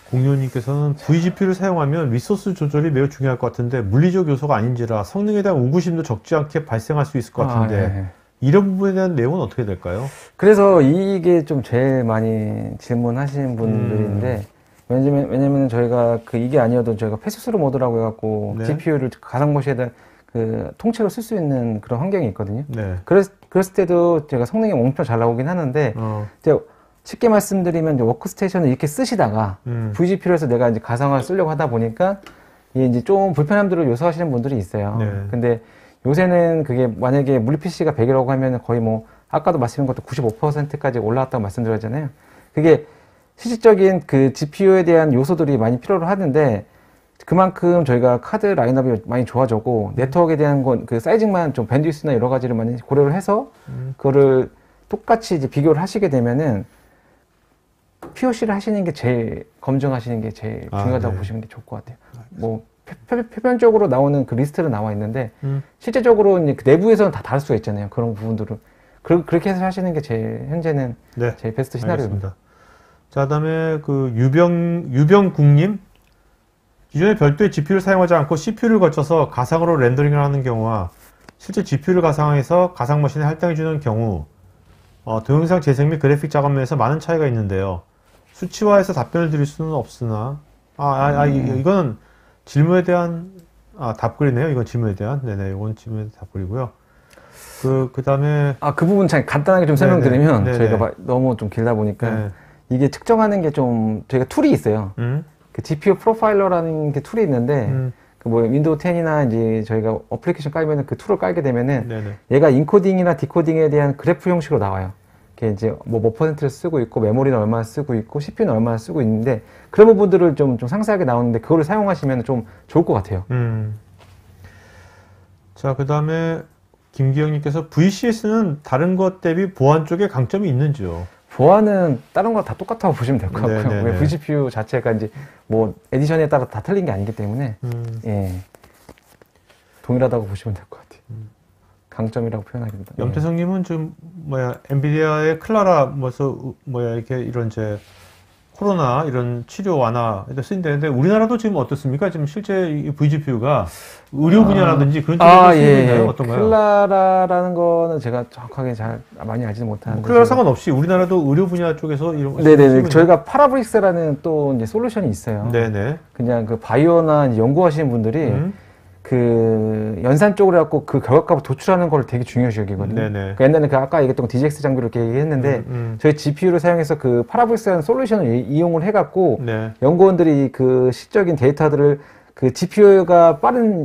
공유님께서는 vGPU를 사용하면 리소스 조절이 매우 중요할 것 같은데 물리적 요소가 아닌지라 성능에 대한 의구심도 적지 않게 발생할 수 있을 것 같은데 이런 부분에 대한 내용은 어떻게 될까요? 그래서 이게 좀 제일 많이 질문하시는 분들인데 왜냐면 저희가 이게 아니어도 저희가 패스스루 모드라고 해갖고 GPU를 가상 모시에 대한 통째로 쓸 수 있는 그런 환경이 있거든요. 네. 그랬을 때도 제가 성능이 엄청 잘 나오긴 하는데 이제 쉽게 말씀드리면 이제 워크스테이션을 이렇게 쓰시다가 vGPU로 해서 내가 이제 가상화를 쓰려고 하다 보니까 이게 이제 좀 불편함들을 요소하시는 분들이 있어요. 근데 요새는 그게 만약에 물리 PC가 100이라고 하면 거의 뭐 아까도 말씀드린 것도 95%까지 올라왔다고 말씀드렸잖아요. 그게 실질적인 GPU에 대한 요소들이 많이 필요로 하는데 그만큼 저희가 카드 라인업이 많이 좋아졌고 네트워크에 대한 사이징만 좀 밴드위스나 여러 가지를 많이 고려를 해서 그거를 똑같이 이제 비교를 하시게 되면은 POC를 하시는 게 검증하시는 게 제일 중요하다고 보시면 게 좋을 것 같아요. 뭐 표면적으로 나오는 리스트로 나와 있는데 실제적으로 이제 내부에서는 다 다를 수가 있잖아요. 그런 부분들을 그렇게 해서 하시는 게 현재는 제일 베스트 시나리오입니다. 자, 그다음에 유병국님 기존에 별도의 GPU를 사용하지 않고 CPU를 거쳐서 가상으로 렌더링을 하는 경우와 실제 GPU를 가상화해서 가상 머신에 할당해주는 경우 동영상 재생 및 그래픽 작업 면에서 많은 차이가 있는데요. 수치화해서 답변을 드릴 수는 없으나 이거는 질문에 대한 답글이네요. 이건 질문에 대한 이건 질문에 대한 답글이고요. 그 다음에 그 부분 참 간단하게 좀 설명드리면 저희가 너무 좀 길다 보니까 이게 측정하는 게 좀 저희가 툴이 있어요. GPU 프로파일러라는 게 툴이 있는데 뭐 윈도우 10이나 이제 저희가 어플리케이션 깔면은 그 툴을 깔게 되면은 얘가 인코딩이나 디코딩에 대한 그래프 형식으로 나와요. 이렇게 이제 뭐 퍼센트를 쓰고 있고 메모리는 얼마나 쓰고 있고 CPU는 얼마나 쓰고 있는데 그런 부분들을 좀 상세하게 나오는데 그거를 사용하시면 좀 좋을 것 같아요. 자, 그 다음에 김기영님께서 VCS는 다른 것 대비 보안 쪽에 강점이 있는지요? 보안은 다른 거 다 똑같다고 보시면 될 것 같고요. 네네네. 왜 vGPU 자체가 이제 뭐 에디션에 따라 다 틀린 게 아니기 때문에 예. 동일하다고 보시면 될 것 같아요. 강점이라고 표현하기보다. 염태성님은 지금 엔비디아의 클라라 이렇게 이런 이제 코로나 이런 치료 완화에도 쓰인다는데 우리나라도 지금 어떻습니까? 지금 실제 이 vGPU가 의료 분야라든지 그런 쪽에서 쓰이고 있나요? 어떤가요? 클라라라는 거는 제가 정확하게 잘 많이 알지는 못하는데. 클라라 상관없이 우리나라도 의료 분야 쪽에서 이런 거 네네네. 저희가 파라브릭스라는 또 이제 솔루션이 있어요. 네네. 그냥 그 바이오나 이제 연구하시는 분들이 그 연산 쪽으로 해갖고 그 결과값을 도출하는 걸 되게 중요시 여기거든요. 네네. 그러니까 옛날에 그 아까 얘기했던 DGX 장비를 이렇게 얘기했는데 저희 GPU를 사용해서 그 파라브릭스라는 솔루션을 이용을 해갖고 네. 연구원들이 그 시적인 데이터들을 그 GPU가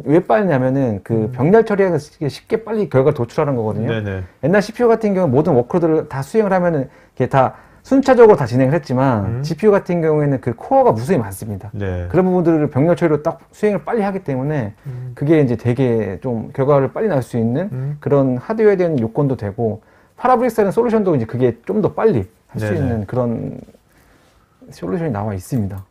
왜 빠르냐면은 그 병렬 처리해서 쉽게 빨리 결과를 도출하는 거거든요. 네네. 옛날 CPU 같은 경우는 모든 워크로드를 다 수행을 하면은 이게 다 순차적으로 다 진행을 했지만 GPU 같은 경우에는 그 코어가 무수히 많습니다. 네. 그런 부분들을 병렬 처리로 딱 수행을 빨리 하기 때문에 그게 이제 되게 좀 결과를 빨리 날 수 있는 그런 하드웨어에 대한 요건도 되고 파라브릭스라는 솔루션도 이제 그게 좀 더 빨리 할 수 네네. 있는 그런 솔루션이 나와 있습니다.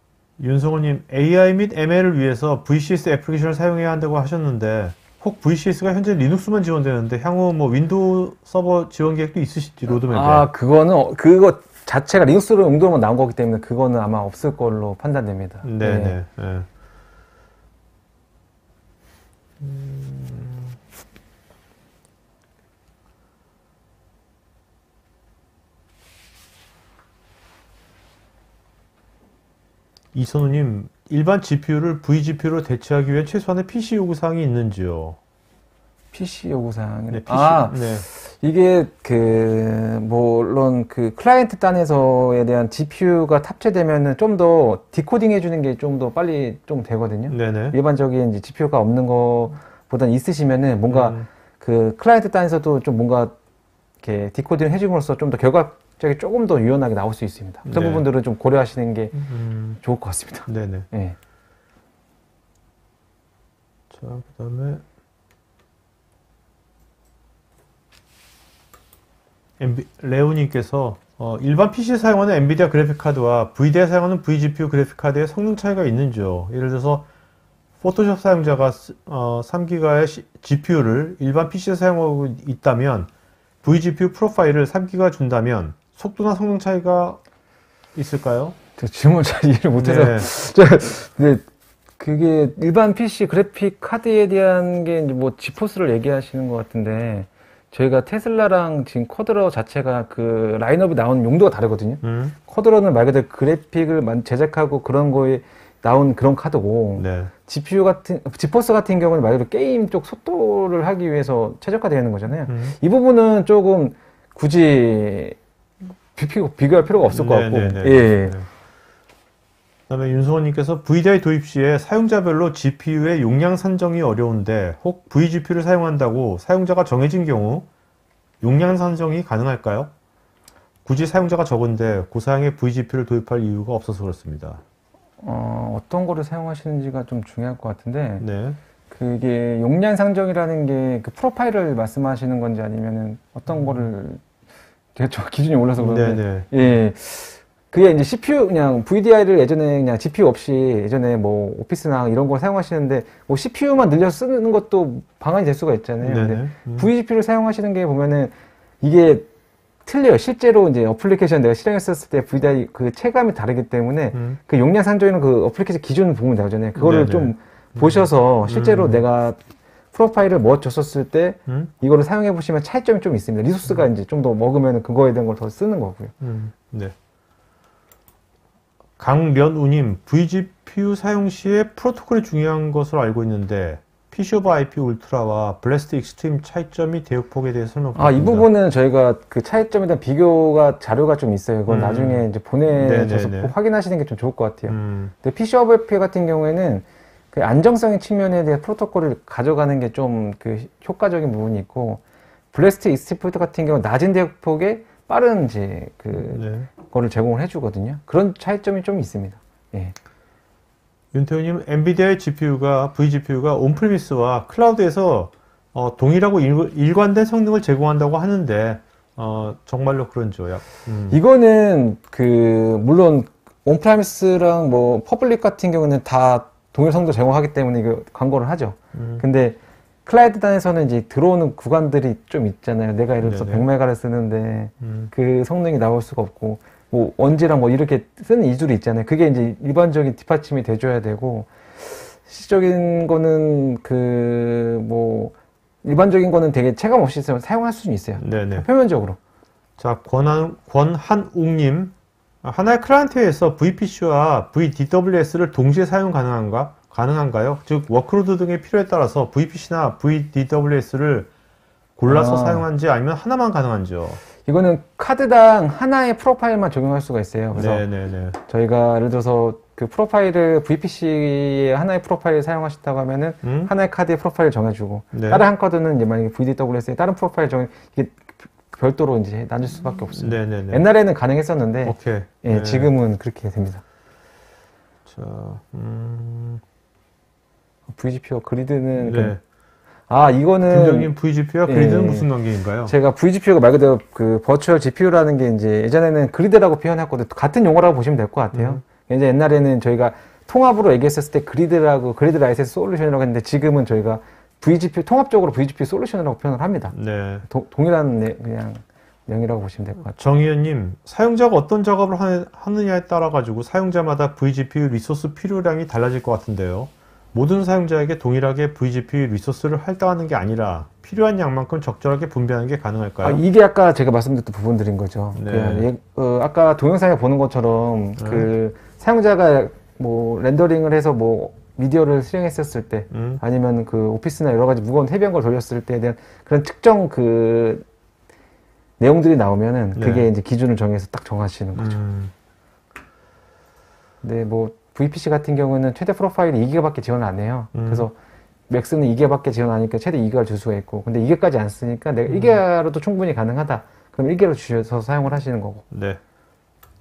윤성호님, AI 및 ML을 위해서 VCS 애플리케이션을 사용해야 한다고 하셨는데 혹 VCS가 현재 리눅스만 지원되는데 향후 뭐 윈도우 서버 지원 계획도 있으실지 로드맵에? 그거 자체가 리눅스로 용도로만 나온 거기 때문에 그거는 아마 없을 걸로 판단됩니다. 네네. 네. 네. 이선우님, 일반 GPU를 vGPU로 대체하기 위해 최소한의 PC 요구사항이 있는지요? PC 요구사항. 네, PC. 네. 이게 물론 그 클라이언트 단에서에 대한 GPU가 탑재되면은 좀 더 디코딩 해주는 게 좀 더 빨리 좀 되거든요. 네네. 일반적인 이제 GPU가 없는 거보단 있으시면은 뭔가 그 클라이언트 단에서도 좀 뭔가 이렇게 디코딩 해줌으로써 좀 더 결과적이 조금 더 유연하게 나올 수 있습니다. 그런 네. 부분들은 좀 고려하시는 게 좋을 것 같습니다. 네네. 네. 자, 그 다음에 레오님께서 일반 PC 사용하는 엔비디아 그래픽카드와 VD에 사용하는 vGPU 그래픽카드의 성능 차이가 있는지요? 예를 들어서 포토샵 사용자가 3기가의 GPU를 일반 PC에 사용하고 있다면 vGPU 프로파일을 3기가 준다면 속도나 성능 차이가 있을까요? 저 질문 잘 이해를 못해서 네. 그게 일반 PC 그래픽 카드에 대한 게 이제 뭐 지포스를 얘기하시는 것 같은데 저희가 테슬라랑 지금 쿼드러 자체가 그 라인업이 나온 용도가 다르거든요. 쿼드러는 말 그대로 그래픽을 제작하고 그런 거에 나온 그런 카드고 네. 지포스 같은 경우는 말 그대로 게임 쪽 속도를 하기 위해서 최적화되어 있는 거잖아요. 이 부분은 조금 굳이 비교할 필요가 없을 것 같고. 예. 그다음에 윤소원님께서 VDI 도입 시에 사용자별로 GPU의 용량 산정이 어려운데 혹 vGPU를 사용한다고 사용자가 정해진 경우 용량 산정이 가능할까요? 굳이 사용자가 적은데 고사양의 vGPU를 도입할 이유가 없어서 그렇습니다. 어떤 거를 사용하시는지가 좀 중요할 것 같은데 네. 그게 용량 상정이라는 게 그 프로파일을 말씀하시는 건지 아니면은 어떤 거를 제가 저 기준이 몰라서 그런데 예. 그게 이제 CPU 그냥 VDI를 예전에 그냥 GPU 없이 예전에 뭐 오피스나 이런 걸 사용하시는데 뭐 CPU만 늘려서 쓰는 것도 방안이 될 수가 있잖아요. 근데 vGPU를 사용하시는 게 보면은 이게 틀려요. 실제로 이제 어플리케이션 내가 실행했었을 때 VDI 그 체감이 다르기 때문에 그 용량 산정에는 그 어플리케이션 기준을 보면 되잖아요. 그거를 좀 보셔서 실제로 내가 프로파일을 뭐 줬었을 때 이거를 사용해 보시면 차이점이 좀 있습니다. 리소스가 이제 좀 더 먹으면 그거에 대한 걸 더 쓰는 거고요. 네. 강면우님, vGPU 사용 시에 프로토콜이 중요한 것으로 알고 있는데 PC 오버 IP 울트라와 블래스트 익스트림 차이점이 대역폭에 대해서 설명 부탁드립니다. 이 부분은 저희가 그 차이점에 대한 비교가 자료가 좀 있어요. 그건 나중에 이제 보내줘서 확인하시는 게 좀 좋을 것 같아요. 근데 PC 오버 IP 같은 경우에는 그 안정성의 측면에 대해 프로토콜을 가져가는 게 좀 그 효과적인 부분이 있고 블래스트 익스트림 같은 경우는 낮은 대역폭에 빠른 이제 네. 거를 제공을 해주거든요. 그런 차이점이 좀 있습니다. 예. 윤태우님, 엔비디아의 GPU가, vGPU가 온프리미스와 클라우드에서 동일하고 일관된 성능을 제공한다고 하는데, 정말로 그런지요? 이거는 물론 온프라미스랑 뭐 퍼블릭 같은 경우는 다 동일 성능 제공하기 때문에 이거 광고를 하죠. 근데 클라우드단에서는 이제 들어오는 구간들이 좀 있잖아요. 내가 예를 들어서 네네. 100메가를 쓰는데 그 성능이 나올 수가 없고 뭐 원지랑 뭐 이렇게 쓰는 이줄이 있잖아요. 그게 이제 일반적인 뒷받침이 돼줘야 되고 실질적인 거는 뭐 일반적인 거는 되게 체감 없이 사용할 수는 있어요. 네네. 표면적으로. 자, 권한욱님, 하나의 클라이언트에서 VPC와 VDWS를 동시에 사용 가능한가요? 즉, 워크로드 등의 필요에 따라서 VPC나 VDWS를 골라서 사용한지 아니면 하나만 가능한지요? 이거는 카드당 하나의 프로파일만 적용할 수가 있어요. 그래서 네네네. 저희가 예를 들어서 그 프로파일을 VPC의 하나의 프로파일을 사용하셨다고 하면은 하나의 카드의 프로파일을 정해주고 네. 다른 한 카드는 이제 만약에 VDWS에 다른 프로파일 이게 별도로 이제 나눌 수밖에 없어요. 네네네. 옛날에는 가능했었는데 오케이. 예, 네. 지금은 그렇게 됩니다. 자, VGP와 그리드는 네. 이거는 김정님 VGP와 그리드는 예. 무슨 관계인가요? 제가 VGPU가 말 그대로 그 버추얼 GPU라는 게 이제 예전에는 그리드라고 표현했거든요. 같은 용어라고 보시면 될 것 같아요. 이제 옛날에는 저희가 통합으로 얘기했었을 때 그리드 라이센스 솔루션이라고 했는데 지금은 저희가 VGPU 통합적으로 VGPU 솔루션이라고 표현을 합니다. 네. 동일한 그냥 명이라고 보시면 될 것 같아요. 정희연님, 사용자가 어떤 작업을 하느냐에 따라 가지고 사용자마다 VGPU 리소스 필요량이 달라질 것 같은데요. 모든 사용자에게 동일하게 VGPU 리소스를 할당하는 게 아니라 필요한 양만큼 적절하게 분배하는 게 가능할까요? 이게 아까 제가 말씀드렸던 부분들인 거죠. 네. 아까 동영상에 보는 것처럼 사용자가 뭐 렌더링을 해서 뭐 미디어를 수령했었을 때 아니면 그 오피스나 여러 가지 무거운 헤비한 걸 돌렸을 때에 대한 그런 특정 내용들이 나오면은 그게 네. 이제 기준을 정해서 딱 정하시는 거죠. 근데 뭐 VPC 같은 경우는 최대 프로파일이 2기가밖에 지원을 안 해요. 그래서 맥스는 2기가밖에 지원하니까 최대 2기가를 줄 수가 있고, 근데 2기가까지 안 쓰니까 내가 1기가로도 충분히 가능하다. 그럼 1기가로 주셔서 사용을 하시는 거고. 네.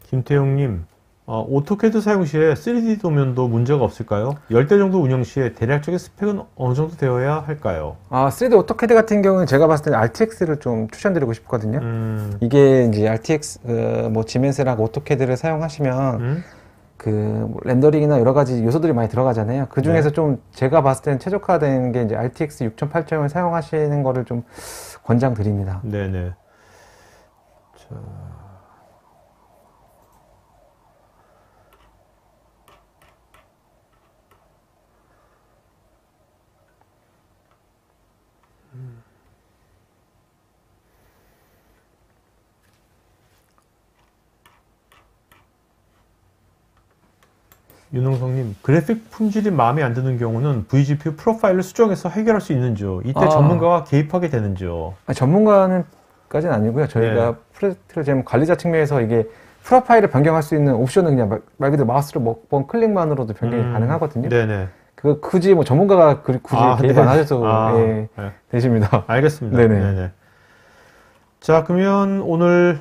김태용님, 오토캐드 사용 시에 3D 도면도 문제가 없을까요? 10대 정도 운영 시에 대략적인 스펙은 어느 정도 되어야 할까요? 3D 오토캐드 같은 경우는 제가 봤을 때는 RTX를 좀 추천드리고 싶거든요. 이게 이제 RTX, 뭐 지멘스랑 오토캐드를 사용하시면 뭐 렌더링이나 여러 가지 요소들이 많이 들어가잖아요. 그 중에서 네. 좀 제가 봤을 때는 최적화된 게 이제 RTX 6080을 사용하시는 거를 좀 권장드립니다. 네네. 자. 윤홍성님, 그래픽 품질이 마음에 안 드는 경우는 VGPU 프로파일을 수정해서 해결할 수 있는지요? 이때 전문가가 개입하게 되는지요? 전문가는까지는 아니고요. 저희가 프로젝트 관리자 측면에서 이게 프로파일을 변경할 수 있는 옵션은 그냥 말 그대로 마우스를 몇 번 클릭만으로도 변경이 가능하거든요. 네네. 굳이 뭐 전문가가 굳이 개입 안 하셔도 네. 되십니다. 알겠습니다. 네네. 자, 그러면 오늘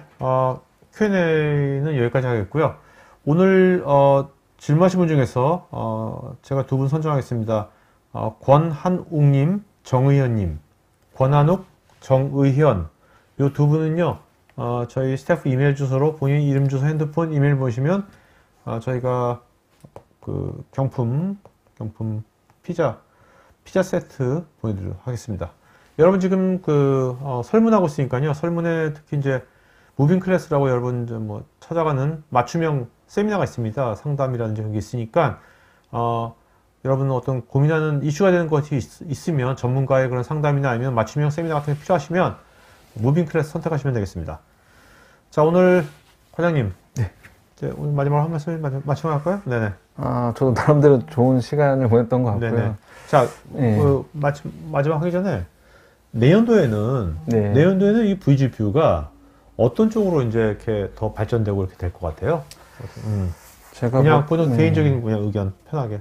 Q&A는 여기까지 하겠고요. 오늘 질문하신 분 중에서 제가 두 분 선정하겠습니다. 권한욱님, 정의현님, 권한욱, 정의현 이 두 분은요 저희 스태프 이메일 주소로 본인 이름, 주소, 핸드폰, 이메일 보시면 저희가 그 경품 피자 세트 보내드리도록 하겠습니다. 여러분 지금 설문하고 있으니까요. 설문에 특히 이제 무빙 클래스라고 여러분 뭐 찾아가는 맞춤형 세미나가 있습니다. 상담이라든지 그런 게 있으니까 여러분 어떤 고민하는 이슈가 되는 것이 있으면 전문가의 그런 상담이나 아니면 맞춤형 세미나 같은 게 필요하시면 무빙 클래스 선택하시면 되겠습니다. 자, 오늘 과장님. 네. 이제 오늘 마지막으로 한 말씀 마침할까요? 네네. 저도 나름대로 좋은 시간을 보냈던 것 같고요. 네네. 자, 네. 마지막 하기 전에 내년도에는 이 VGPU가 어떤 쪽으로 이제 이렇게 더 발전되고 이렇게 될 것 같아요? 제가 그냥 개인적인 그냥 의견 편하게.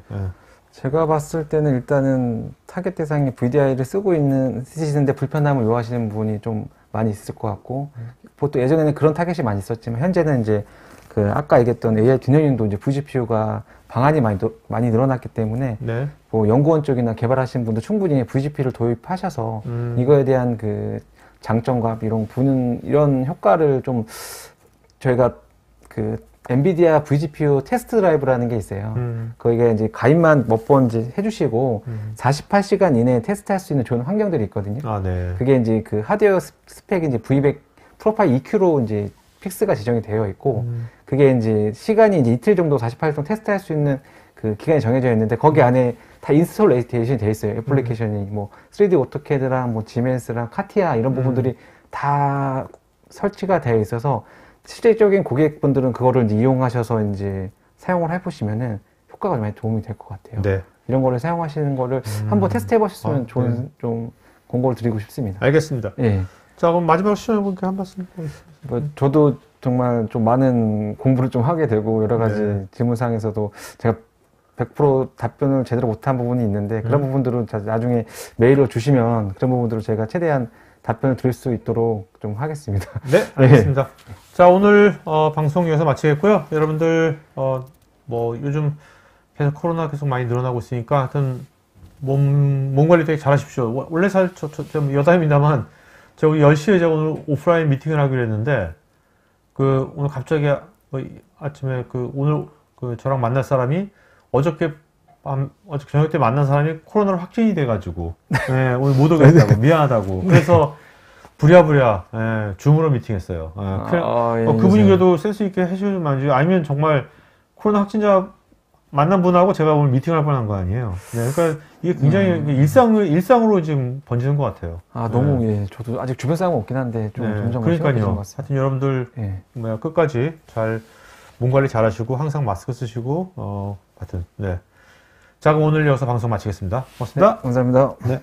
제가 봤을 때는 일단은 타겟 대상이 VDI를 쓰시는데 불편함을 요하시는 분이 좀 많이 있을 것 같고, 보통 예전에는 그런 타겟이 많이 있었지만, 현재는 이제 그 아까 얘기했던 AI 튜닝도 이제 vGPU가 방안이 많이 늘어났기 때문에, 네. 뭐 연구원 쪽이나 개발하시는 분도 충분히 vGPU를 도입하셔서 이거에 대한 그 장점과 이런 효과를 좀 저희가 그 엔비디아 vGPU 테스트 드라이브라는 게 있어요. 거기가 이제 가입만 몇 번 이제 해주시고 48시간 이내에 테스트할 수 있는 좋은 환경들이 있거든요. 아, 네. 그게 이제 그 하드웨어 스펙이 이제 V100 프로파일 EQ로 이제 픽스가 지정이 되어 있고 그게 이제 시간이 이제 이틀 정도 48시간 동안 테스트할 수 있는 그 기간이 정해져 있는데 거기 안에 다 인스톨레이션이 되어 있어요. 애플리케이션이 뭐 3D 오토캐드랑 뭐 지멘스랑 카티아 이런 부분들이 다 설치가 되어 있어서 실질적인 고객분들은 그거를 이제 이용하셔서 이제 사용을 해보시면은 효과가 많이 도움이 될 것 같아요. 네. 이런 거를 사용하시는 거를 한번 테스트 해보셨으면 좋은 네. 좀 공고를 드리고 싶습니다. 알겠습니다. 예. 자, 그럼 마지막으로 시청자분께 한 말씀 보겠습니다. 뭐 저도 정말 좀 많은 공부를 좀 하게 되고 여러 가지 네. 질문사항에서도 제가 100% 답변을 제대로 못한 부분이 있는데 그런 부분들은 나중에 메일을 주시면 그런 부분들을 제가 최대한 답변을 드릴 수 있도록 좀 하겠습니다. 네, 알겠습니다. 자, 오늘 방송 여기서 마치겠고요. 여러분들 뭐 요즘 계속 코로나 계속 많이 늘어나고 있으니까 하여튼 몸 관리 되게 잘 하십시오. 원래 좀 여담입니다만 제가 10시에 제가 오늘 오프라인 미팅을 하기로 했는데 그 오늘 갑자기 아침에 오늘 저랑 만날 사람이 어저께 저녁 때 만난 사람이 코로나로 확진이 돼가지고 네, 오늘 못 오겠다고 미안하다고 그래서 부랴부랴 줌으로 미팅했어요. 예, 그분이 그래도 센스 있게 해주면 안 돼요. 아니면 정말 코로나 확진자 만난 분하고 제가 오늘 미팅을 할 뻔한 거 아니에요. 네, 그러니까 이게 굉장히 일상으로 지금 번지는 것 같아요. 너무 예, 저도 아직 주변 상황은 없긴 한데 좀 점점 심해지는 것 그러니까요. 같습니다. 하여튼 여러분들 끝까지 잘 몸 관리 잘 하시고 항상 마스크 쓰시고 하여튼 네. 자, 그럼 오늘 여기서 방송 마치겠습니다. 고맙습니다. 감사합니다. 네.